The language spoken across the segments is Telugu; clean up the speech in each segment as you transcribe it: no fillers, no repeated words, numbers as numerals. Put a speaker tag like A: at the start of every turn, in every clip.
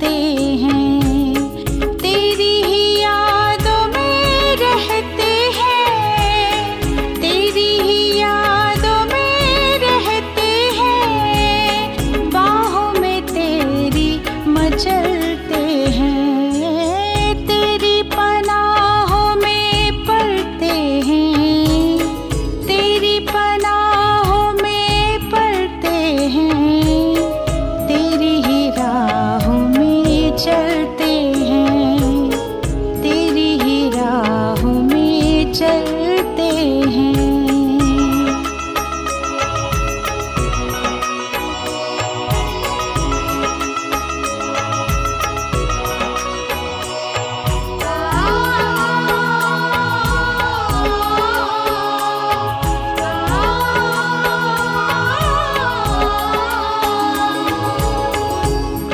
A: चलते हैं, तेरी ही यादों में रहते हैं, तेरी ही यादों में रहते हैं, बाहों में तेरी मचलते हैं, तेरी पनाहों में पलते हैं, तेरी पनाहों में पलते हैं, तेरी ही राहों में चलते हैं, तेरी ही राहों में चलते हैं।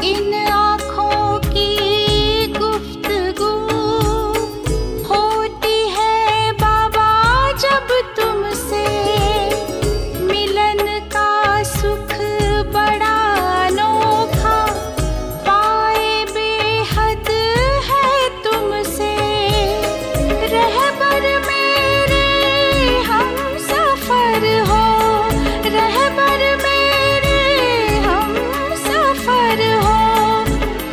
A: इन आँखों की गुफ्तगू होती है बाबा जब तुमसे, मिलन का सुख बड़ा अनोखा पाए बेहद है तुमसे, रहबर मेरे हम सफर हो, रहबर मेरे हम सफर हो,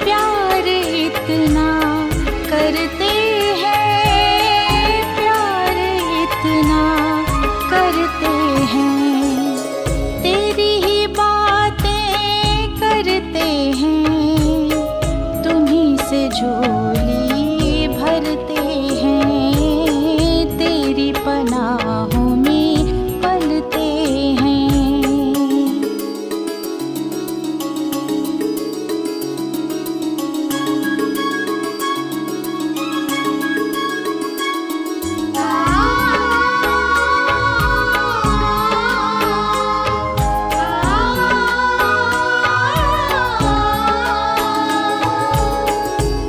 A: प्यार इतना करते हैं, प्यार इतना करते हैं, तेरी ही बातें करते हैं, तुम्हीं से झोली भरते हैं, तेरी पनाहों में पलते हैं।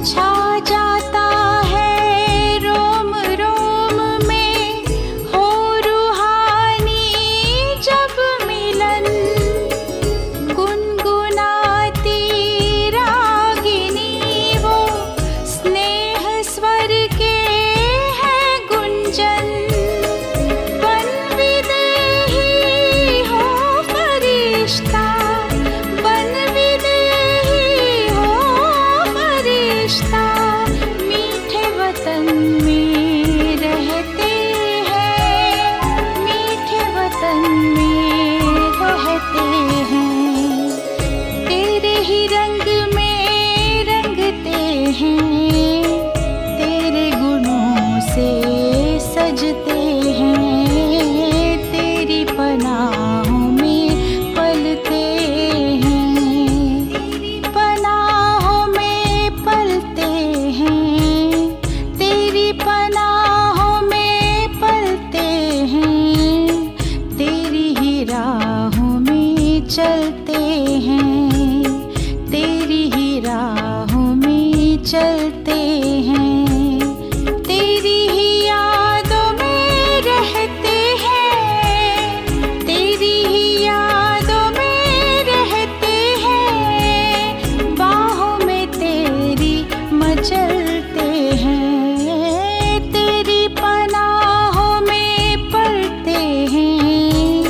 A: छा जाता है रोम रोम में हो रूहानी जब मिलन, गुनगुनाती रागिनी वो स्नेह स्वर के है गुंजन, बन विदेही हो फरिश्ता, बन विदेही हो फरिश्ता, मीठे वतन में रहते हैं, मीठे वतन में रहते हैं, तेरे ही रंग में रंगते हैं, तेरे गुणों से सजते हैं, तेरी पनाहों में पलते हैं, तेरी पनाहों में पलते हैं, तेरी पनाहों में पलते हैं, तेरी ही राहों में चलते हैं, तेरी ही राहों में चलते हैं, तेरी ही यादों में रहते हैं, तेरी ही यादों में रहते हैं, बाहों में तेरी मचलते हैं, तेरी पनाहों में पलते हैं,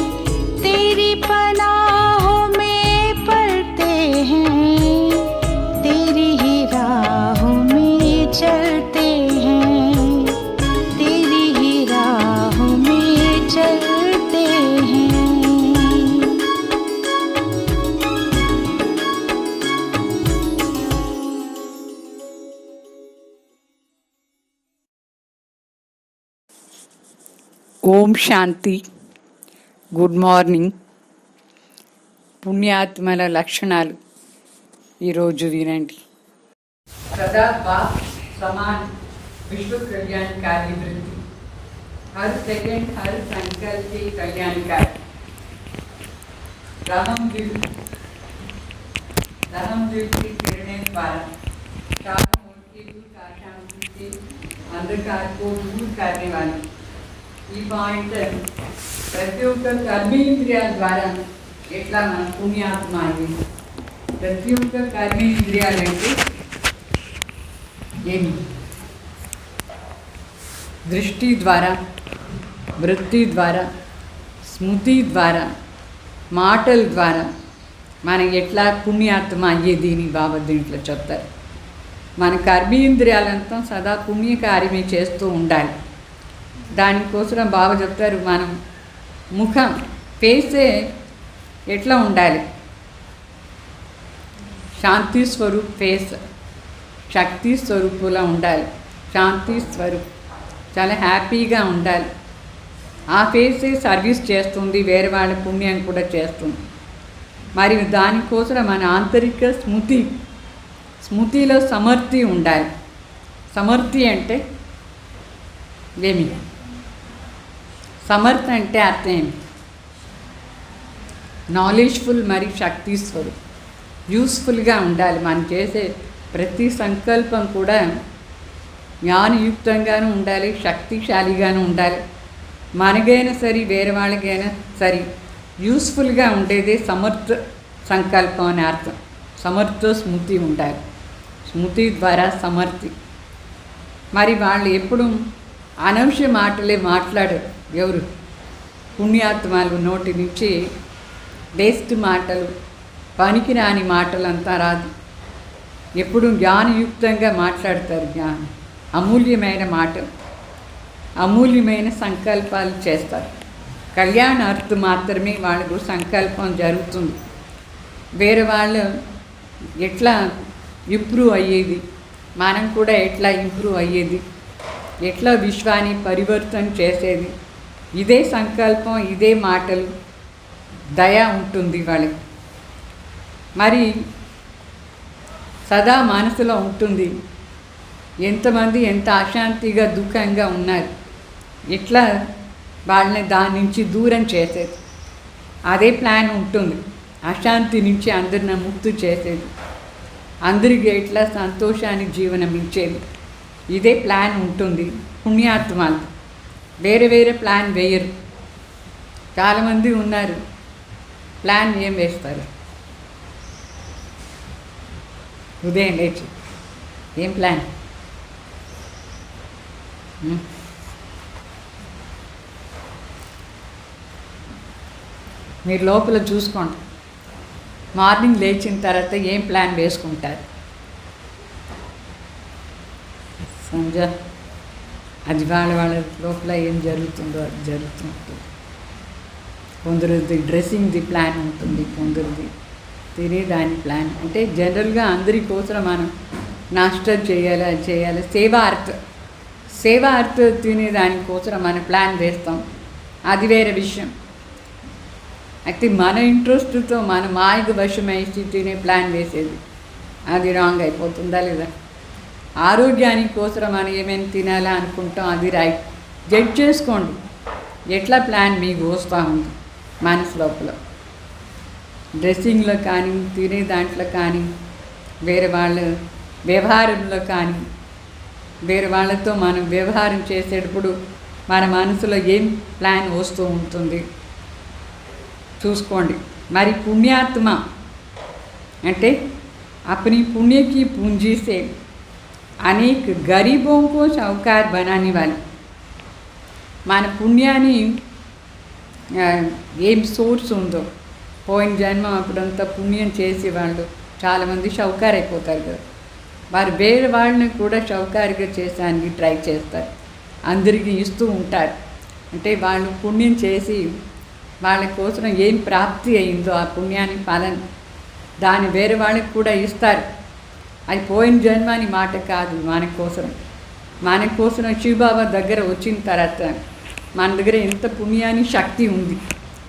A: तेरी पनाहों में पलते हैं, तेरी ही राहों में चलते हैं, तेरी ही राहों में चलते हैं।
B: ఓం శాంతి. Good morning. పుణ్యాత్మల లక్షణాలు ఈరోజు వినండి. सदा बाप समान विश्व कल्याणकारी वृत्ति, हर सेकंड हर संकल्प के कल्याणकारी, रहम दिल की किरणें द्वारा चारों ओर की दुख अशांति से अंधकार को दूर करने वाली ఈ పాయింట్ ప్రతి ఒక్క కర్మేంద్రియ ద్వారా ఎట్లా మన పుణ్యాత్మ అయింది. ప్రతి ఒక్క కర్మేంద్రియాలంటే ఏమి దృష్టి ద్వారా, వృత్తి ద్వారా, స్మృతి ద్వారా, మాటల ద్వారా మనం ఎట్లా పుణ్యాత్మ అయ్యేది అని బాబా దీంట్లో చెప్తారు. మన కర్మేంద్రియాలంతా సదా పుణ్యకార్యమే చేస్తూ ఉండాలి. దానికోసం బాబా చెప్తారు, మనం ముఖం ఫేసే ఎట్లా ఉండాలి, శాంతి స్వరూప్ ఫేస్, శక్తి స్వరూపులా ఉండాలి. శాంతి స్వరూప్ చాలా హ్యాపీగా ఉండాలి. ఆ ఫేసే సర్వీస్ చేస్తుంది, వేరే వాళ్ళ పుణ్యం కూడా చేస్తుంది. మరి దానికోసం మన ఆంతరిక స్మృతిలో సమర్థి ఉండాలి. సమర్థి అంటే ఏమి? సమర్థ అంటే అర్థం ఏమి? నాలెడ్జ్ఫుల్ మరియు శక్తి స్వరూప్, యూస్ఫుల్గా ఉండాలి. మనం చేసే ప్రతి సంకల్పం కూడా జ్ఞానయుక్తంగానూ ఉండాలి, శక్తిశాలిగాను ఉండాలి. మనకైనా సరే, వేరే వాళ్ళకైనా సరే యూస్ఫుల్గా ఉండేదే సమర్థ సంకల్పం అని అర్థం. సమర్థ స్మృతి ఉండాలి, స్మృతి ద్వారా సమర్థి. మరి వాళ్ళు ఎప్పుడు అనవసర మాటలే మాట్లాడరు. ఎవరు? పుణ్యాత్మాలు నోటి నుంచి వేస్ట్ మాటలు, పనికిరాని మాటలంతా రాదు. ఎప్పుడు జ్ఞానయుక్తంగా మాట్లాడతారు. అమూల్యమైన మాటలు, అమూల్యమైన సంకల్పాలు చేస్తారు. కళ్యాణార్థం మాత్రమే వాళ్ళకు సంకల్పం జరుగుతుంది. వేరే వాళ్ళు ఎట్లా ఇంప్రూవ్ అయ్యేది, మనం కూడా ఎట్లా ఇంప్రూవ్ అయ్యేది, ఎట్లా విశ్వాన్ని పరివర్తన చేసేది, ఇదే సంకల్పం, ఇదే మాటలు, దయ ఉంటుంది వాళ్ళకి. మరి సదా మనసులో ఉంటుంది ఎంతమంది ఎంత అశాంతిగా దుఃఖంగా ఉన్నారు, ఇట్లా వాళ్ళని దాని నుంచి దూరం చేసేది. అదే ప్లాన్ ఉంటుంది, అశాంతి నుంచి అందరిని ముక్తి చేసేది, అందరికీ ఎట్లా సంతోషాన్ని జీవనం ఇచ్చేది. ఇదే ప్లాన్ ఉంటుంది. పుణ్యాత్మాలు వేరే వేరే ప్లాన్ వేయరు. చాలామంది ఉన్నారు, ప్లాన్ ఏం వేస్తారు? ఉదయం లేచి ఏం ప్లాన్? మీరు లోపల చూసుకోండి. మార్నింగ్ లేచిన తర్వాత ఏం ప్లాన్ వేసుకుంటారు? సంజ అది వాళ్ళ లోపల ఏం జరుగుతుందో అది జరుగుతుంటుంది. కొందరిది డ్రెస్సింగ్ది ప్లాన్ ఉంటుంది, కొందరిది తినేదాని ప్లాన్. అంటే జనరల్గా అందరి కోసం మనం నాష్టా చేయాలి, అది చేయాలి. సేవా అర్థ తినేదానికోసం మనం ప్లాన్ వేస్తాం, అది వేరే విషయం. అయితే మన ఇంట్రెస్ట్తో మన మాయకు వశమేసి తినే ప్లాన్ వేసేది అది రాంగ్ అయిపోతుందా లేదా? ఆరోగ్యానికి కోసం మనం ఏమైనా తినాలా అనుకుంటాం, అది రైట్. జడ్జ్ చేసుకోండి ఎట్లా ప్లాన్ మీకు వస్తూ ఉంది మనసు లోపల. డ్రెస్సింగ్లో కానీ, తినే దాంట్లో కానీ, వేరే వాళ్ళ వ్యవహారంలో కానీ, వేరే వాళ్ళతో మనం వ్యవహారం చేసేటప్పుడు మన మనసులో ఏం ప్లాన్ వస్తూ ఉంటుంది చూసుకోండి. మరి పుణ్యాత్మ అంటే अपनी पुण्य की पूंजी से अनेक गरीबों को साहूकार बनाने वाली. మన పుణ్యాన్ని ఏం సోర్స్ ఉందో, పోయిన జన్మ అప్పుడంతా పుణ్యం చేసేవాళ్ళు చాలామంది షౌకార్ అయిపోతారు కదా, వారు వేరే వాళ్ళని కూడా షౌకారుగా చేసానికి ట్రై చేస్తారు, అందరికీ ఇస్తూ ఉంటారు. అంటే వాళ్ళు పుణ్యం చేసి వాళ్ళ కోసం ఏం ప్రాప్తి అయిందో ఆ పుణ్యాన్ని ఫలం దాన్ని వేరే వాళ్ళకి కూడా ఇస్తారు. అది పోయిన జన్మ అని మాట కాదు, మన కోసం శివబాబా దగ్గర వచ్చిన తర్వాత మన దగ్గర ఎంత పుణ్యాన్ని శక్తి ఉంది,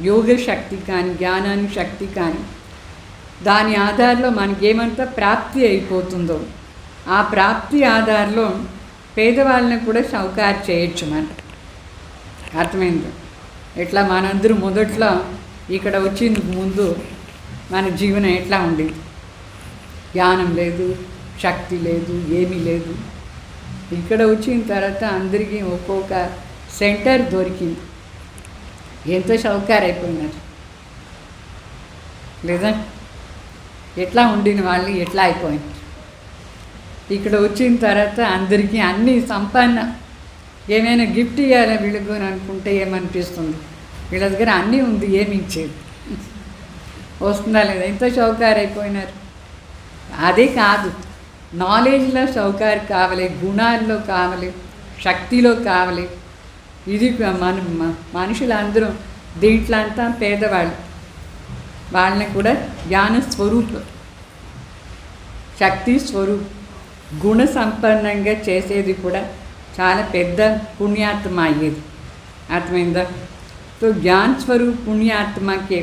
B: యోగ శక్తి కానీ, జ్ఞానాన్ని శక్తి కానీ, దాని ఆధారంలో మనకేమంతా ప్రాప్తి అయిపోతుందో ఆ ప్రాప్తి ఆధారంలో పేదవాళ్ళని కూడా సౌకారు చేయొచ్చు. మనం అర్థమైంది ఎట్లా? మనందరూ మొదట్లో ఇక్కడ వచ్చిన ముందు మన జీవనం ఎట్లా ఉండేది? జ్ఞానం లేదు, శక్తి లేదు, ఏమీ లేదు. ఇక్కడ వచ్చిన తర్వాత అందరికీ ఒక్కొక్క సెంటర్ దొరికింది, ఎంతో సౌకర్యం అయిపోయినారు లేదా? ఎట్లా ఉండిన వాళ్ళు ఎట్లా అయిపోయింది? ఇక్కడ వచ్చిన తర్వాత అందరికీ అన్నీ సంపన్న, ఏమైనా గిఫ్ట్ ఇవ్వాలి వీళ్ళకు అని అనుకుంటే ఏమనిపిస్తుంది, వీళ్ళ దగ్గర అన్నీ ఉంది, ఏమి ఇచ్చేది వస్తుందా లేదా, ఇంత షౌకారు అయిపోయినారు. అదే కాదు, నాలెడ్జ్లో షౌకారు కావాలి, గుణాల్లో కావాలి, శక్తిలో కావాలి. ఇది మనుషులందరూ దీంట్లో అంతా పేదవాళ్ళు, వాళ్ళని కూడా జ్ఞాన స్వరూపం, శక్తి స్వరూపం, గుణ సంపన్నంగా చేసేది కూడా చాలా పెద్ద పుణ్యాత్మ అయ్యేది. అర్థమైందా? तो ज्ञान स्वरूप पुण्य आत्मा के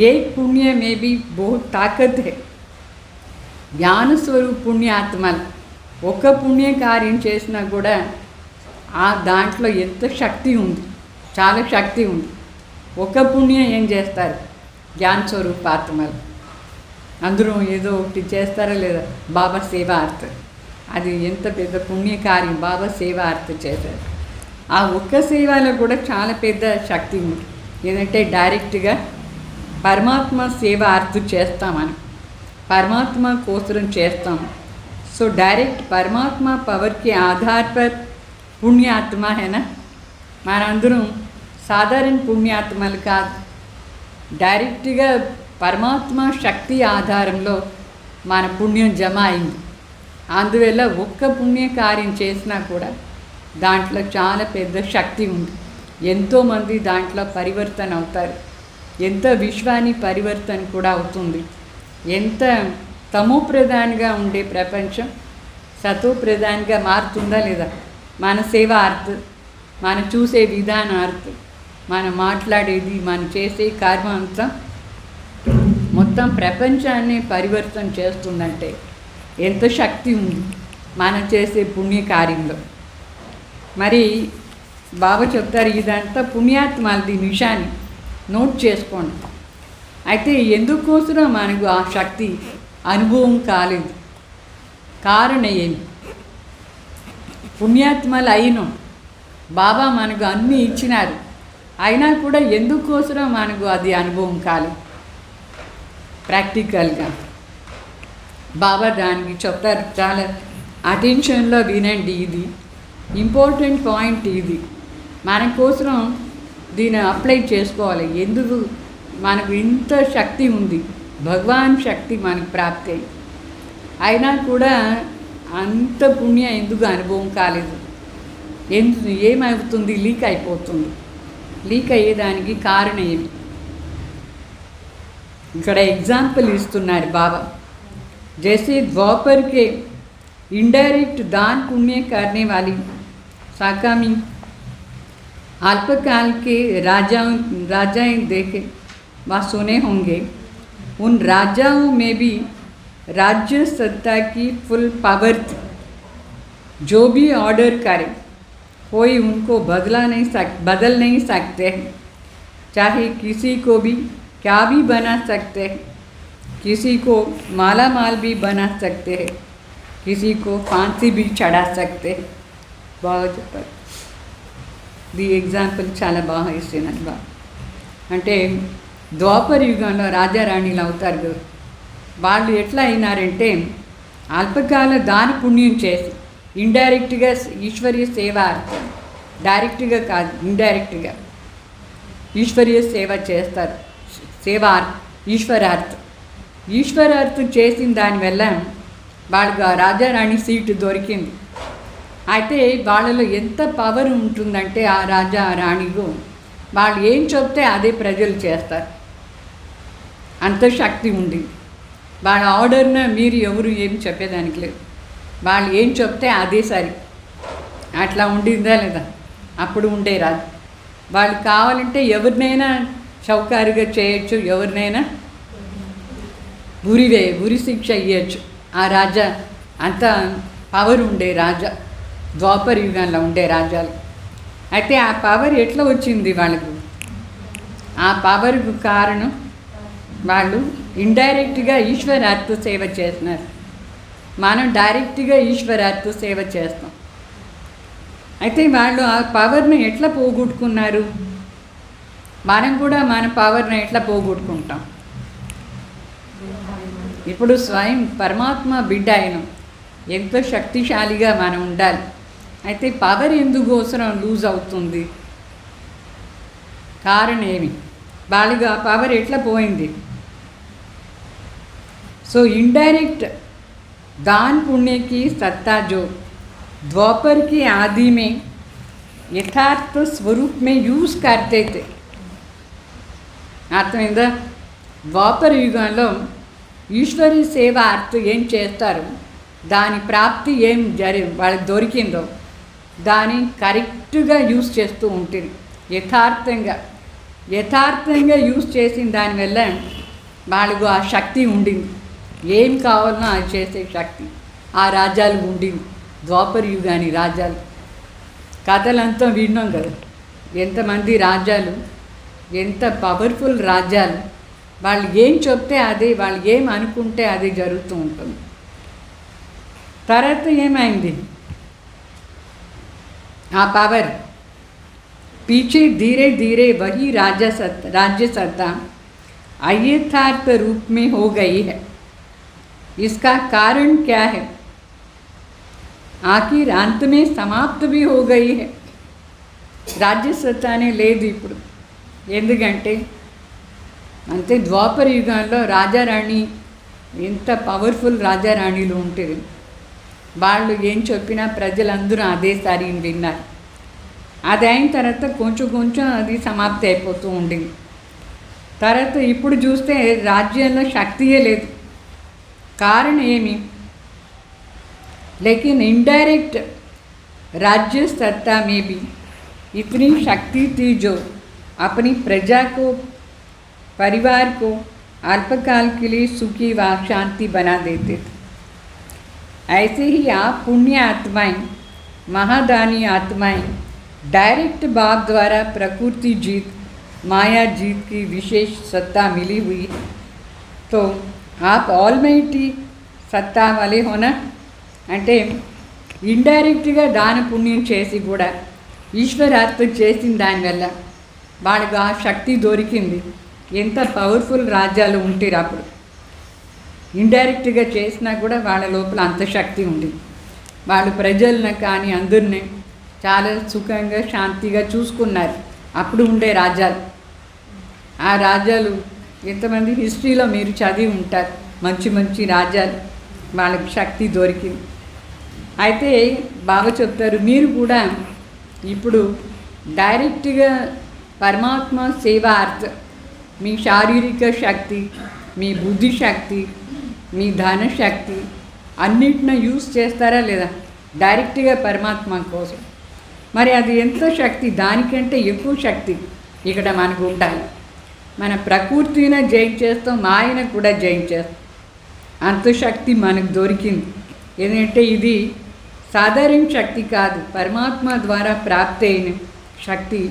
B: एक पुण्य में भी बहुत ताकत है. జ్ఞాన స్వరూప పుణ్యాత్మలు ఒక్క పుణ్యకార్యం చేసినా కూడా ఆ దాంట్లో ఎంత శక్తి ఉంది, చాలా శక్తి ఉంది. ఒక పుణ్యం ఏం చేస్తారు జ్ఞాన స్వరూప ఆత్మలు, అందరూ ఏదో ఒకటి చేస్తారా లేదా, బాబా సేవార్త్, అది ఎంత పెద్ద పుణ్యకార్యం, బాబా సేవార్త్ చేశారు. ఆ ఒక్క సేవలో కూడా చాలా పెద్ద శక్తి ఉంది. ఏంటంటే డైరెక్ట్గా పరమాత్మ సేవ అర్థం చేస్తామని, పరమాత్మ కోసం చేస్తాం. సో डायरेक्ट परमात्मा पावर के आधार पर पुण्यात्मा है ना, మనందరం సాధారణ పుణ్యాత్మలు కాదు, డైరెక్ట్గా పరమాత్మ శక్తి ఆధారంలో మన పుణ్యం జమ అయింది. అందువల్ల ఒక్క పుణ్యకార్యం చేసినా కూడా దాంట్లో చాలా పెద్ద శక్తి ఉంది. ఎంతోమంది దాంట్లో పరివర్తన అవుతారు, ఎంత విశ్వాన్ని పరివర్తన కూడా అవుతుంది. ఎంత తమో ప్రధానంగా ఉండే ప్రపంచం సతో ప్రధానంగా మారుతుందా లేదా, మన సేవ అర్థ, మనం చూసే విధానం అర్థ, మనం మాట్లాడేది, మనం చేసే కర్మ అంతా మొత్తం ప్రపంచాన్ని పరివర్తన చేస్తుందంటే ఎంత శక్తి ఉంది మనం చేసే పుణ్యకార్యంలో. మరి బాబా చెప్తారు ఇదంతా పుణ్యాత్మలది నిషాని, నోట్ చేసుకోండి. అయితే ఎందుకోసం మనకు ఆ శక్తి అనుభవం కాలేదు, కారణం ఏమి? పుణ్యాత్మలు అయినాం, బాబా మనకు అన్నీ ఇచ్చినారు, అయినా కూడా ఎందుకోసం మనకు అది అనుభవం కాలేదు ప్రాక్టికల్గా. బాబా దానికి చెప్తారు, చాలా అటెన్షన్లో వినండి, ఇది ఇంపార్టెంట్ పాయింట్, ఇది మన కోసం దీన్ని అప్లై చేసుకోవాలి. ఎందుకు మనకు ఇంత శక్తి ఉంది, భగవాన్ శక్తి మనకు ప్రాప్తి అయ్యి, అయినా కూడా అంత పుణ్యం ఎందుకు అనుభవం కాలేదు, ఏమవుతుంది, లీక్ అయిపోతుంది. లీక్ అయ్యేదానికి కారణం ఏమి? ఇక్కడ ఎగ్జాంపుల్ ఇస్తున్నారు బాబా. जैसे द्वापर के इनडायरेक्ट दान पुण्य करने वाली साकामी अल्पकाल के राजाएं देखे व सुने होंगे, उन राजाओं में भी राज्य सत्ता की फुल पावर थी. जो भी ऑर्डर करे कोई उनको बदल नहीं सकते हैं. चाहे किसी को भी क्या भी बना सकते हैं, किसी को माला माल भी बना सकते हैं, किसी को फांसी भी चढ़ा सकते हैं. బాగా చెప్పారు. ది ఎగ్జాంపుల్ చాలా బాగా ఇస్తున్నాను బాగా. అంటే ద్వాపర యుగంలో రాజారాణిలు అవుతారు కదా, వాళ్ళు ఎట్లా అయినారంటే అల్పకాల దాన పుణ్యం చేసి ఇండైరెక్ట్గా ఈశ్వరీయ సేవ, డైరెక్ట్గా కాదు ఇండైరెక్ట్గా ఈశ్వరీయ సేవ చేస్తారు. సేవ ఈశ్వరార్థం చేసిన దానివల్ల వాళ్ళకు ఆ రాజారాణి సీటు దొరికింది. అయితే వాళ్ళలో ఎంత పవర్ ఉంటుందంటే ఆ రాజా రాణికు వాళ్ళు ఏం చెప్తే అదే ప్రజలు చేస్తారు, అంత శక్తి ఉంది. వాళ్ళ ఆర్డర్న మీరు ఎవరు ఏం చెప్పేదానికి లేదు, వాళ్ళు ఏం చెప్తే అదే సరి. అట్లా ఉండిందా లేదా? అప్పుడు ఉండే రాజు. వాళ్ళు కావాలంటే ఎవరినైనా చౌకారుగా చేయొచ్చు, ఎవరినైనా ఉరి శిక్ష ఇవ్వచ్చు. ఆ రాజా అంత పవర్ ఉండే రాజా, ద్వాపర యుగంలో ఉండే రాజాలు. అయితే ఆ పవర్ ఎట్లా వచ్చింది వాళ్ళకు? ఆ పవర్కు కారణం వాళ్ళు ఇండైరెక్ట్గా ఈశ్వరార్థ సేవ చేస్తున్నారు. మనం డైరెక్ట్గా ఈశ్వరార్థ సేవ చేస్తాం. అయితే వాళ్ళు ఆ పవర్ని ఎట్లా పోగొట్టుకున్నారు? మనం కూడా మన పవర్ని ఎట్లా పోగొట్టుకుంటాం? ఇప్పుడు స్వయం పరమాత్మ బిడ్డ అయినాం, ఎంతో శక్తిశాలిగా మనం ఉండాలి. అయితే పవర్ ఎందుకోసం లూజ్ అవుతుంది? కారణం ఏమి? వాళ్ళకి ఆ పవర్ ఎట్లా పోయింది? सो इनडायरेक्ट दान पुण्य की सत्ता जो द्वापर के आदि में यथार्थ स्वरूप में यूज़ करते थे. అర్థమైందా? ద్వాపర యుగంలో ఈశ్వరీ సేవ అర్థం ఏం చేస్తారు, దాని ప్రాప్తి ఏం వాళ్ళకి దొరికిందో దాన్ని కరెక్ట్గా యూజ్ చేస్తూ ఉంటుంది. యథార్థంగా యూజ్ చేసిన దానివల్ల వాళ్ళకు ఆ శక్తి ఉండింది. ఏం కావాలనో అది చేసే శక్తి ఆ రాజ్యాలు ఉండింది. ద్వాపర యుగాని రాజ్యాలు కథలంతా విన్నాం కదా, ఎంతమంది రాజ్యాలు, ఎంత పవర్ఫుల్ రాజ్యాలు. వాళ్ళు ఏం చెప్తే అదే, వాళ్ళు ఏం అనుకుంటే అదే జరుగుతూ ఉంటుంది. తర్వాత ఏమైంది? ఆ పవర్ पीछे धीरे धीरे वही राज्य सत्ता अयथार्थ रूप में हो गई है. इसका कारण क्या है? आखिर अंत में समाप्त भी हो गई है. राज्य सत्ताने లేదు ఇప్పుడు. ఎందుకంటే అంతే ద్వాపర యుగంలో రాజారాణి ఎంత పవర్ఫుల్ రాజారాణిలు ఉంటుంది. వాళ్ళు ఏం చెప్పినా ప్రజలందరూ అదే సారిని విన్నారు. అది అయిన తర్వాత కొంచెం అది సమాప్తి అయిపోతూ ఉండింది. తర్వాత ఇప్పుడు చూస్తే రాజ్యంలో శక్తియే లేదు. कारण ఏమి? लेकिन इनडायरेक्ट राज्य सत्ता में भी इतनी शक्ति थी जो अपनी प्रजा को, परिवार को अल्पकाल के लिए सुखी व शांति बना देते थे. ऐसे ही आप पुण्य आत्माएं, महादानी आत्माएं डायरेक्ट भाव द्वारा प्रकृति जीत, माया जीत की विशेष सत्ता मिली हुई है. तो आप ऑलमाइटी सत्ता वाले होना అంటే ఇండైరెక్ట్గా దాన పుణ్యం చేసి కూడా ఈశ్వరార్థం చేసిన దానివల్ల వాళ్ళకు ఆ శక్తి దొరికింది. ఎంత పవర్ఫుల్ రాజ్యాలు ఉంటారు అప్పుడు. ఇండైరెక్ట్గా చేసినా కూడా వాళ్ళ లోపల అంత శక్తి ఉంది. వాళ్ళు ప్రజలను కానీ అందరినీ చాలా సుఖంగా శాంతిగా చూసుకున్నారు. అప్పుడు ఉండే రాజ్యాలు, ఆ రాజ్యాలు ఎంతమంది హిస్టరీలో మీరు చదివి ఉంటారు. మంచి రాజ్యాలు, వాళ్ళకి శక్తి దొరికింది. అయితే బాగా చెప్తారు, మీరు కూడా ఇప్పుడు డైరెక్ట్గా పరమాత్మ సేవార్థ మీ శారీరక శక్తి, మీ బుద్ధి శక్తి, మీ ధన శక్తి అన్నిటిని యూజ్ చేస్తారా లేదా? డైరెక్ట్గా పరమాత్మ కోసం. మరి అది ఎంత శక్తి? దానికంటే ఎక్కువ శక్తి ఇక్కడ మనకు ఉండాలి. మన ప్రకృతిని జయించేస్తాం, మాయను కూడా జయించేస్తాం. అంత శక్తి మనకు దొరికింది. ఎందుకంటే ఇది సాధారణ శక్తి కాదు, పరమాత్మ ద్వారా ప్రాప్తి అయిన శక్తి.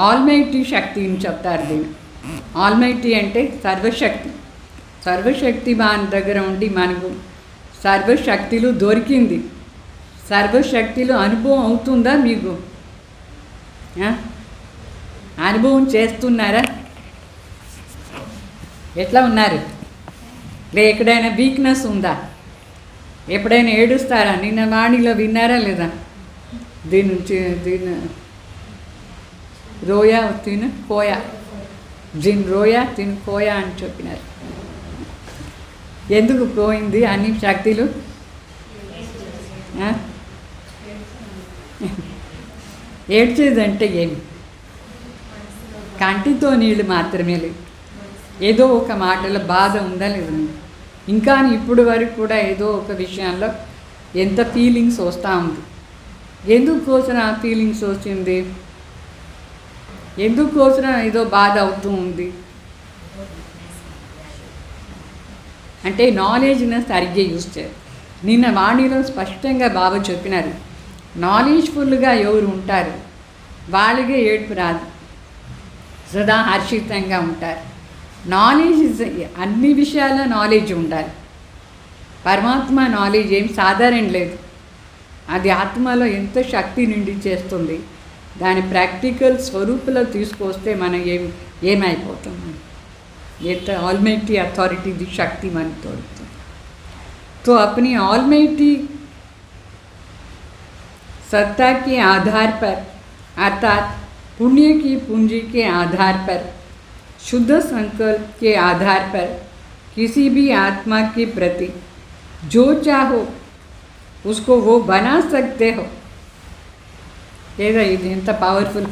B: ఆల్మైటీ శక్తి అని చెప్తారు దీన్ని. ఆల్మైటీ అంటే సర్వశక్తి. సర్వశక్తి మన దగ్గర ఉండి మనకు సర్వశక్తులు దొరికింది. సర్వశక్తులు అనుభవం అవుతుందా మీకు? అనుభవం చేస్తున్నారా? ఎట్లా ఉన్నారు? ఎక్కడైనా వీక్నెస్ ఉందా? ఎప్పుడైనా ఏడుస్తారా? నిన్న వాణిలో విన్నారా లేదా? దీని రోయా తిను కోయా, జిన్ రోయా తిను కోయా అని చెప్పినారు. ఎందుకు పోయింది అన్ని శక్తులు? ఏడ్చేదంటే ఏమి? కంటితో నీళ్ళు మాత్రమే లేదు, ఏదో ఒక మాటలో బాధ ఉందా లేదా? ఇంకా ఇప్పుడు వరకు కూడా ఏదో ఒక విషయంలో ఎంత ఫీలింగ్స్ వస్తూ ఉంది. ఎందుకోసం ఆ ఫీలింగ్స్ వచ్చింది? ఎందుకోసం ఏదో బాధ అవుతూ ఉంది అంటే నాలెడ్జ్ని సరిగ్గా యూజ్ చేయాలి. నిన్న వాణిలో స్పష్టంగా బాగా చెప్పినారు, నాలెడ్జ్ఫుల్గా ఎవరు ఉంటారు వాళ్ళకే ఏడుపు రాదు, సదా హర్షితంగా ఉంటారు. నాలెడ్జ్ అన్ని విషయాల్లో నాలెడ్జ్ ఉండాలి. పరమాత్మ నాలెడ్జ్ ఏం సాధారణ లేదు, అది ఆత్మలో ఎంత శక్తి నిండి చేస్తుంది. దాని ప్రాక్టికల్ స్వరూపంలో తీసుకొస్తే మనం ఏమైపోతుంది? ఎంత ఆల్మైటీ अथॉरिटी दी शक्ति मन तोड़ती. तो अपनी ऑलमाइटी सत्ता के आधार पर अर्थात पुण्य की पूंजी के आधार पर, शुद्ध संकल्प के आधार पर किसी भी आत्मा के प्रति जो चाहो उसको वो बना सकते हो. ఏదో ఇది ఎంత పవర్ఫుల్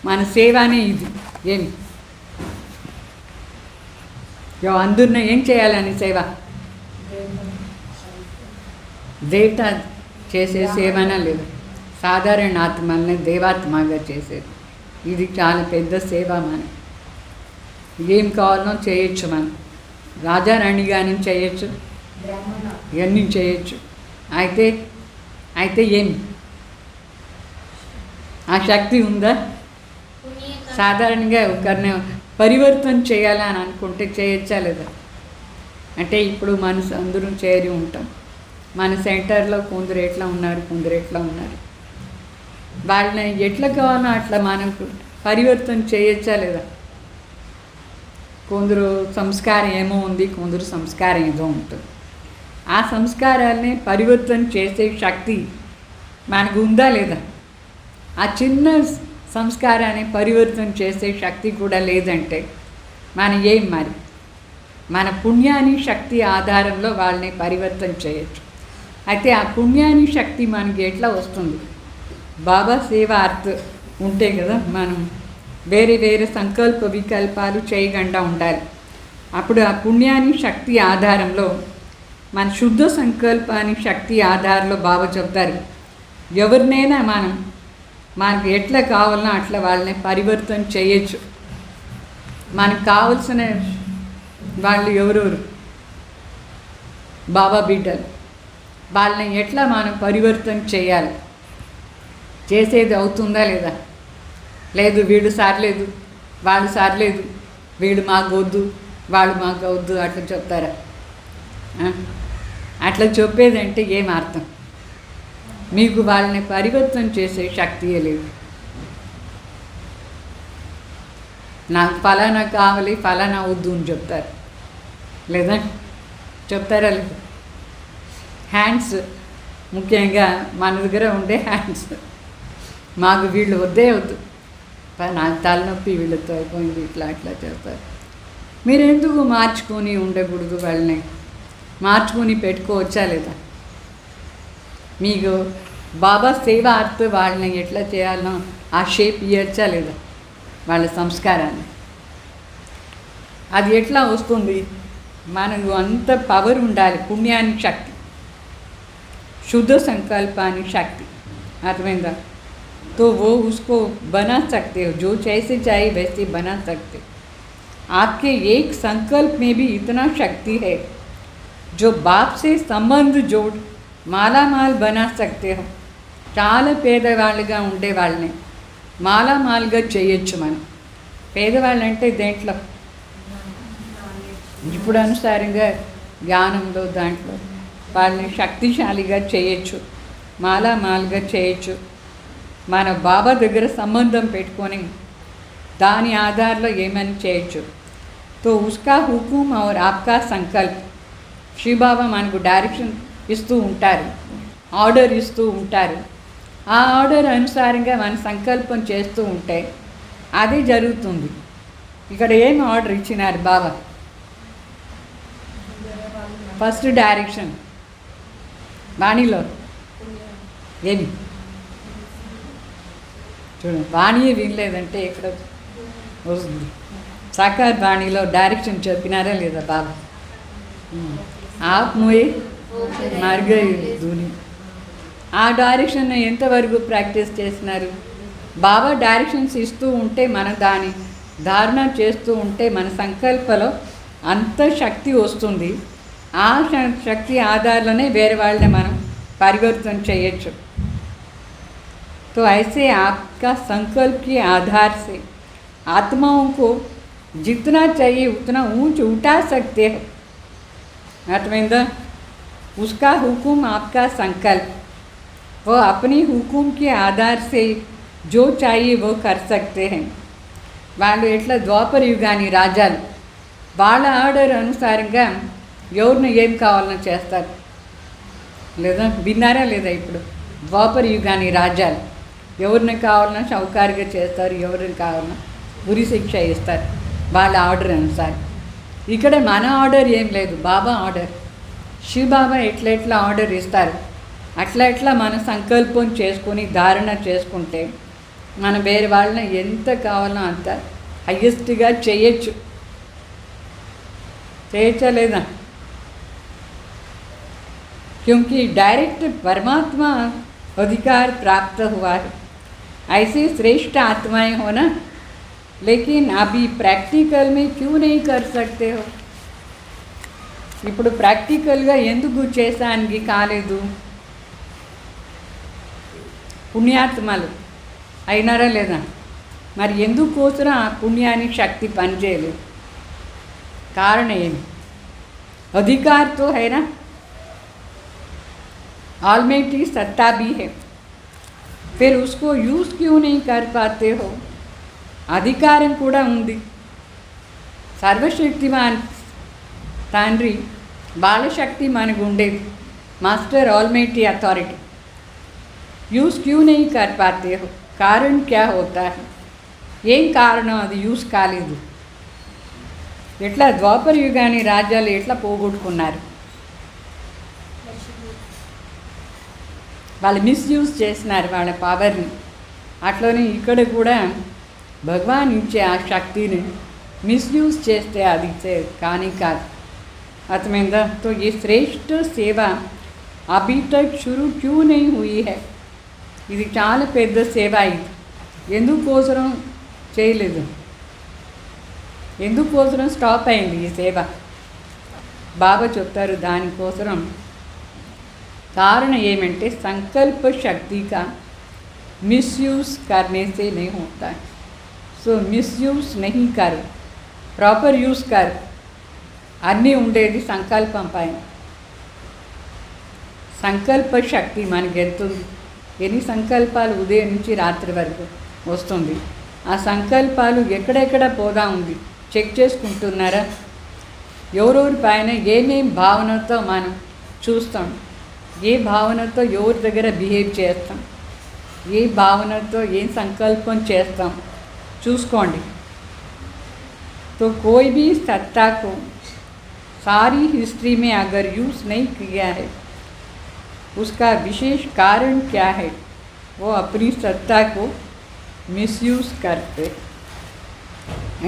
B: మన సేవనే ఇది. ఏమి అందరిని ఏం చేయాలని సేవ? దేవత చేసే సేవన లేదు, సాధారణ ఆత్మల్ని దేవాత్మగా చేసేది. ఇది చాలా పెద్ద సేవ. మనం ఏం కావాలనో చేయొచ్చు, మనం రాజారాణిగాని చేయొచ్చు, ఇవన్నీ చేయొచ్చు. అయితే ఏమి ఆ శక్తి ఉందా? సాధారణంగా ఒకరిని పరివర్తన చేయాలని అనుకుంటే చేయొచ్చా లేదా? అంటే ఇప్పుడు మనసు అందరూ చేరి ఉంటాం. మన సెంటర్లో కొందరు ఎట్లా ఉన్నారు, కొందరు ఎట్లా ఉన్నారు. వాళ్ళని ఎట్లా కావాలో అట్లా మనకు పరివర్తన చేయొచ్చా లేదా? కొందరు సంస్కారం ఏమో ఉంది, కొందరు సంస్కారం ఏదో ఉంటుంది. ఆ సంస్కారాలని పరివర్తన చేసే శక్తి మనకు ఉందా లేదా? ఆ చిన్న సంస్కారాన్ని పరివర్తన చేసే శక్తి కూడా లేదంటే మనం ఏం మరి? మన పుణ్యాన్ని శక్తి ఆధారంలో వాళ్ళని పరివర్తన చేయొచ్చు. అయితే ఆ పుణ్యాన్ని శక్తి మనకి ఎట్లా వస్తుంది? బాబా సేవార్త్ ఉంటే కదా మనం వేరే వేరే సంకల్ప వికల్పాలు చేయకుండా ఉండాలి. అప్పుడు ఆ పుణ్యాన్ని శక్తి ఆధారంలో, మన శుద్ధ సంకల్పాన్ని శక్తి ఆధారంలో బాబా చెప్తారు, ఎవరినైనా మనకు ఎట్లా కావాలన్నా అట్లా వాళ్ళని పరివర్తన చేయొచ్చు. మనకు కావలసిన వాళ్ళు ఎవరెవరు? బాబా బిడ్డలు. వాళ్ళని ఎట్లా మనం పరివర్తన చేయాలి? చేసేది అవుతుందా లేదా? లేదు, వీడు సార్లేదు, వాళ్ళు సార్లేదు, వీడు మాకు వద్దు, వాళ్ళు మాకు వద్దు అట్లా చెప్తారా? అట్లా చెప్పేదంటే ఏం అర్థం? మీకు వాళ్ళని పరివర్తన చేసే శక్తియే లేదు. నాకు ఫలానా కావాలి, ఫలానా వద్దు అని చెప్తారు లేదా? చెప్తారా లేదు? హ్యాండ్స్ ముఖ్యంగా మన దగ్గర ఉండే హ్యాండ్స్, మాకు వీళ్ళు వద్దే వద్దు, నాకు తలనొప్పి, వీళ్ళతో అయిపోయింది, ఇట్లా అట్లా చెప్తారు. మీరు ఎందుకు మార్చుకొని ఉండకూడదు? వాళ్ళని మార్చుకొని పెట్టుకోవచ్చా లేదా? మీకు బాబా సేవ అర్థ వాళ్ళని ఎట్లా చేయాలనో ఆ షేప్ ఇవ్వచ్చా లేదా? వాళ్ళ సంస్కారాన్ని. అది ఎట్లా వస్తుంది? మనకు అంత పవర్ ఉండాలి. పుణ్యానికి శక్తి, शुद्ध संकल्पानी शक्ति, अर्थమైందా? तो वो उसको बना सकते हो, जो जैसे चाहिए वैसे बना सकते. आपके एक संकल्प में भी इतना शक्ति है जो बाप से संबंध जोड़ माला माल बना सकते हो. చాలా పేదవాళ్ళుగా ఉండే వాళ్ళని మాలామాల్గా చేయొచ్చు మనం. పేదవాళ్ళు అంటే దేంట్లో? ఇప్పుడు అనుసారంగా జ్ఞానంలో దాంట్లో వాళ్ళని శక్తిశాలిగా చేయొచ్చు, మాలామాల్గా చేయొచ్చు. మన బాబా దగ్గర సంబంధం పెట్టుకొని దాని ఆధారంలో ఏమని చేయొచ్చు. తో ఉస్కా హుకుమ్ और आपका संकल्प, శ్రీబాబా మనకు డైరెక్షన్ ఇస్తూ ఉంటారు, ఆర్డర్ ఇస్తూ ఉంటారు. ఆ ఆర్డర్ అనుసారంగా మన సంకల్పం చేస్తూ ఉంటే అది జరుగుతుంది. ఇక్కడ ఏం ఆర్డర్ ఇచ్చినారు బాబా? ఫస్ట్ డైరెక్షన్ వాణిలో ఏమి చూడండి, వాణియే వినలేదంటే ఎక్కడ వస్తుంది? సాకార్ వాణిలో డైరెక్షన్ చెప్పినారా లేదా బాబా? ఆప్ ముయే మార్గ ధూని. ఆ డైరెక్షన్ ఎంతవరకు ప్రాక్టీస్ చేసినారు? బాబా డైరెక్షన్స్ ఇస్తూ ఉంటే మనం దాని ధారణ చేస్తూ ఉంటే మన సంకల్పంలో అంత శక్తి వస్తుంది. ఆ శక్తి ఆధారంలోనే వేరే వాళ్ళని మనం परिवर्तन చేయొచ్చు. तो ऐसे आपका संकल्प के आधार से आत्माओं को जितना चाहिए उतना ऊंच उठा सकते हो. अर्थమైందా? उसका हुक्म आपका संकल्प, वो अपनी हुक्म के आधार से जो चाहिए वो कर सकते हैं. వాళ్ళు ఎట్లా ద్వాపర యుగాని రాజాలు వాళ్ళ ఆర్డర్ అనుసారంగా ఎవరిని ఏం కావాలని చేస్తారు లేదా? విన్నారా లేదా? ఇప్పుడు ద్వాపర యుగాని రాజ్యాలు ఎవరిని కావాలన్నా షౌకారుగా చేస్తారు, ఎవరిని కావాలన్నా ఉరి శిక్ష ఇస్తారు వాళ్ళ ఆర్డర్ అనుసారి. ఇక్కడ మన ఆర్డర్ ఏం లేదు, బాబా ఆర్డర్. శివబాబా ఎట్లా ఆర్డర్ ఇస్తారు అట్లా మన సంకల్పం చేసుకొని ధారణ చేసుకుంటే మన వేరే వాళ్ళని ఎంత కావాలో అంత హయ్యెస్ట్గా చేయొచ్చా లేదా? क्योंकि डायरेक्ट परमात्मा अधिकार प्राप्त हुआ है, ऐसे श्रेष्ठ आत्माएं हो ना, लेकिन अभी प्रैक्टिकल में क्यों नहीं कर सकते हो? ఇప్పుడు ప్రాక్టికల్గా ఎందుకు చేసానికి కాలేదు? పుణ్యాత్మలు అయినారా లేదా? మరి ఎందుకోసం ఆ పుణ్యానికి శక్తి పనిచేయలేదు? कारण ఏమి? अधिकार तो है ना, ऑलमाइटी सत्ता भी है, फिर उसको यूज़ क्यों नहीं कर पाते हो? అధికారం కూడా ఉంది. సర్వశక్తిమాన్ తండ్రి బాలశక్తి మనకు ఉండేది, मास्टर ऑलमाइटी अथॉरिटी, यूज़ क्यों नहीं कर पाते हो? कारण क्या होता है? ఏం కారణం అది యూజ్ కాలేదు? ఎట్లా ద్వాపర యుగాని రాజ్యాలు ఎట్లా పోగొట్టుకున్నారు? వాళ్ళు మిస్యూజ్ చేసినారు వాళ్ళ పవర్ని. అట్లనే ఇక్కడ కూడా భగవాన్ ఇచ్చే ఆ శక్తిని మిస్యూజ్ చేస్తే అది కానీ కాదు. అర్థమైందా? तो ये श्रेष्ठ सेवा अभी तक शुरू क्यों नहीं हुई है? ఇది చాలా పెద్ద సేవ. ఇది ఎందుకోసం చేయలేదు? ఎందుకోసం స్టాప్ అయింది ఈ సేవ? బాబా చెప్తారు దానికోసం कारण ఏమంటే संकल्प शक्ति का मिसयूज करने से नहीं होता है. सो मिसयूज नहीं कर, प्रॉपर यूज कर. అన్నీ ఉండేది సంకల్పం పైన. సంకల్ప శక్తి మనకి వెళ్తుంది. ఎన్ని సంకల్పాలు ఉదయం నుంచి రాత్రి వరకు వస్తుంది. ఆ సంకల్పాలు ఎక్కడెక్కడ పోదా ఉంది చెక్ చేసుకుంటున్నారా? ఎవరెవరి పైన ఏమేం భావనతో మనం చూస్తాం, ఏ భావనతో ఎవరి దగ్గర బిహేవ్ చేస్తాం, ఏ భావనతో ఏం సంకల్పం చేస్తాం చూసుకోండి. तो कोई भी सत्ता को सारी हिस्ट्री में अगर यूज़ नहीं किया है, उसका विशेष कारण क्या है? वो अपनी सत्ता को मिसयूज करते.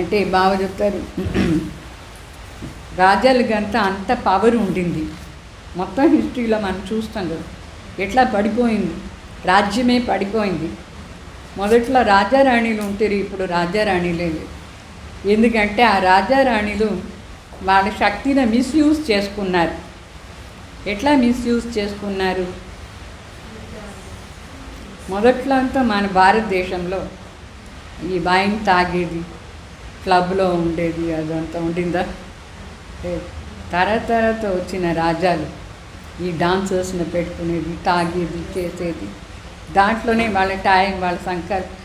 B: అంటే బాగా చెప్తారు, రాజ్యాలకంతా అంత పవర్ ఉండింది. మొత్తం హిస్టరీలో మనం చూస్తాం కదా ఎట్లా పడిపోయింది, రాజ్యమే పడిపోయింది. మొదట్లో రాజారాణిలు ఉంటారు, ఇప్పుడు రాజారాణిలే లేదు. ఎందుకంటే ఆ రాజారాణిలు వాళ్ళ శక్తిని మిస్యూజ్ చేసుకున్నారు. ఎట్లా మిస్యూజ్ చేసుకున్నారు? మొదట్లో అంతా మన భారతదేశంలో ఈ వైన్ తాగేది, క్లబ్లో ఉండేది, అదంతా ఉండిందా? తరతరతో వచ్చిన రాజ్యాలు ఈ డాన్సర్స్ని పెట్టుకునేది, తాగేది, చేసేది. దాంట్లోనే వాళ్ళ టైం, వాళ్ళ సంకల్పం,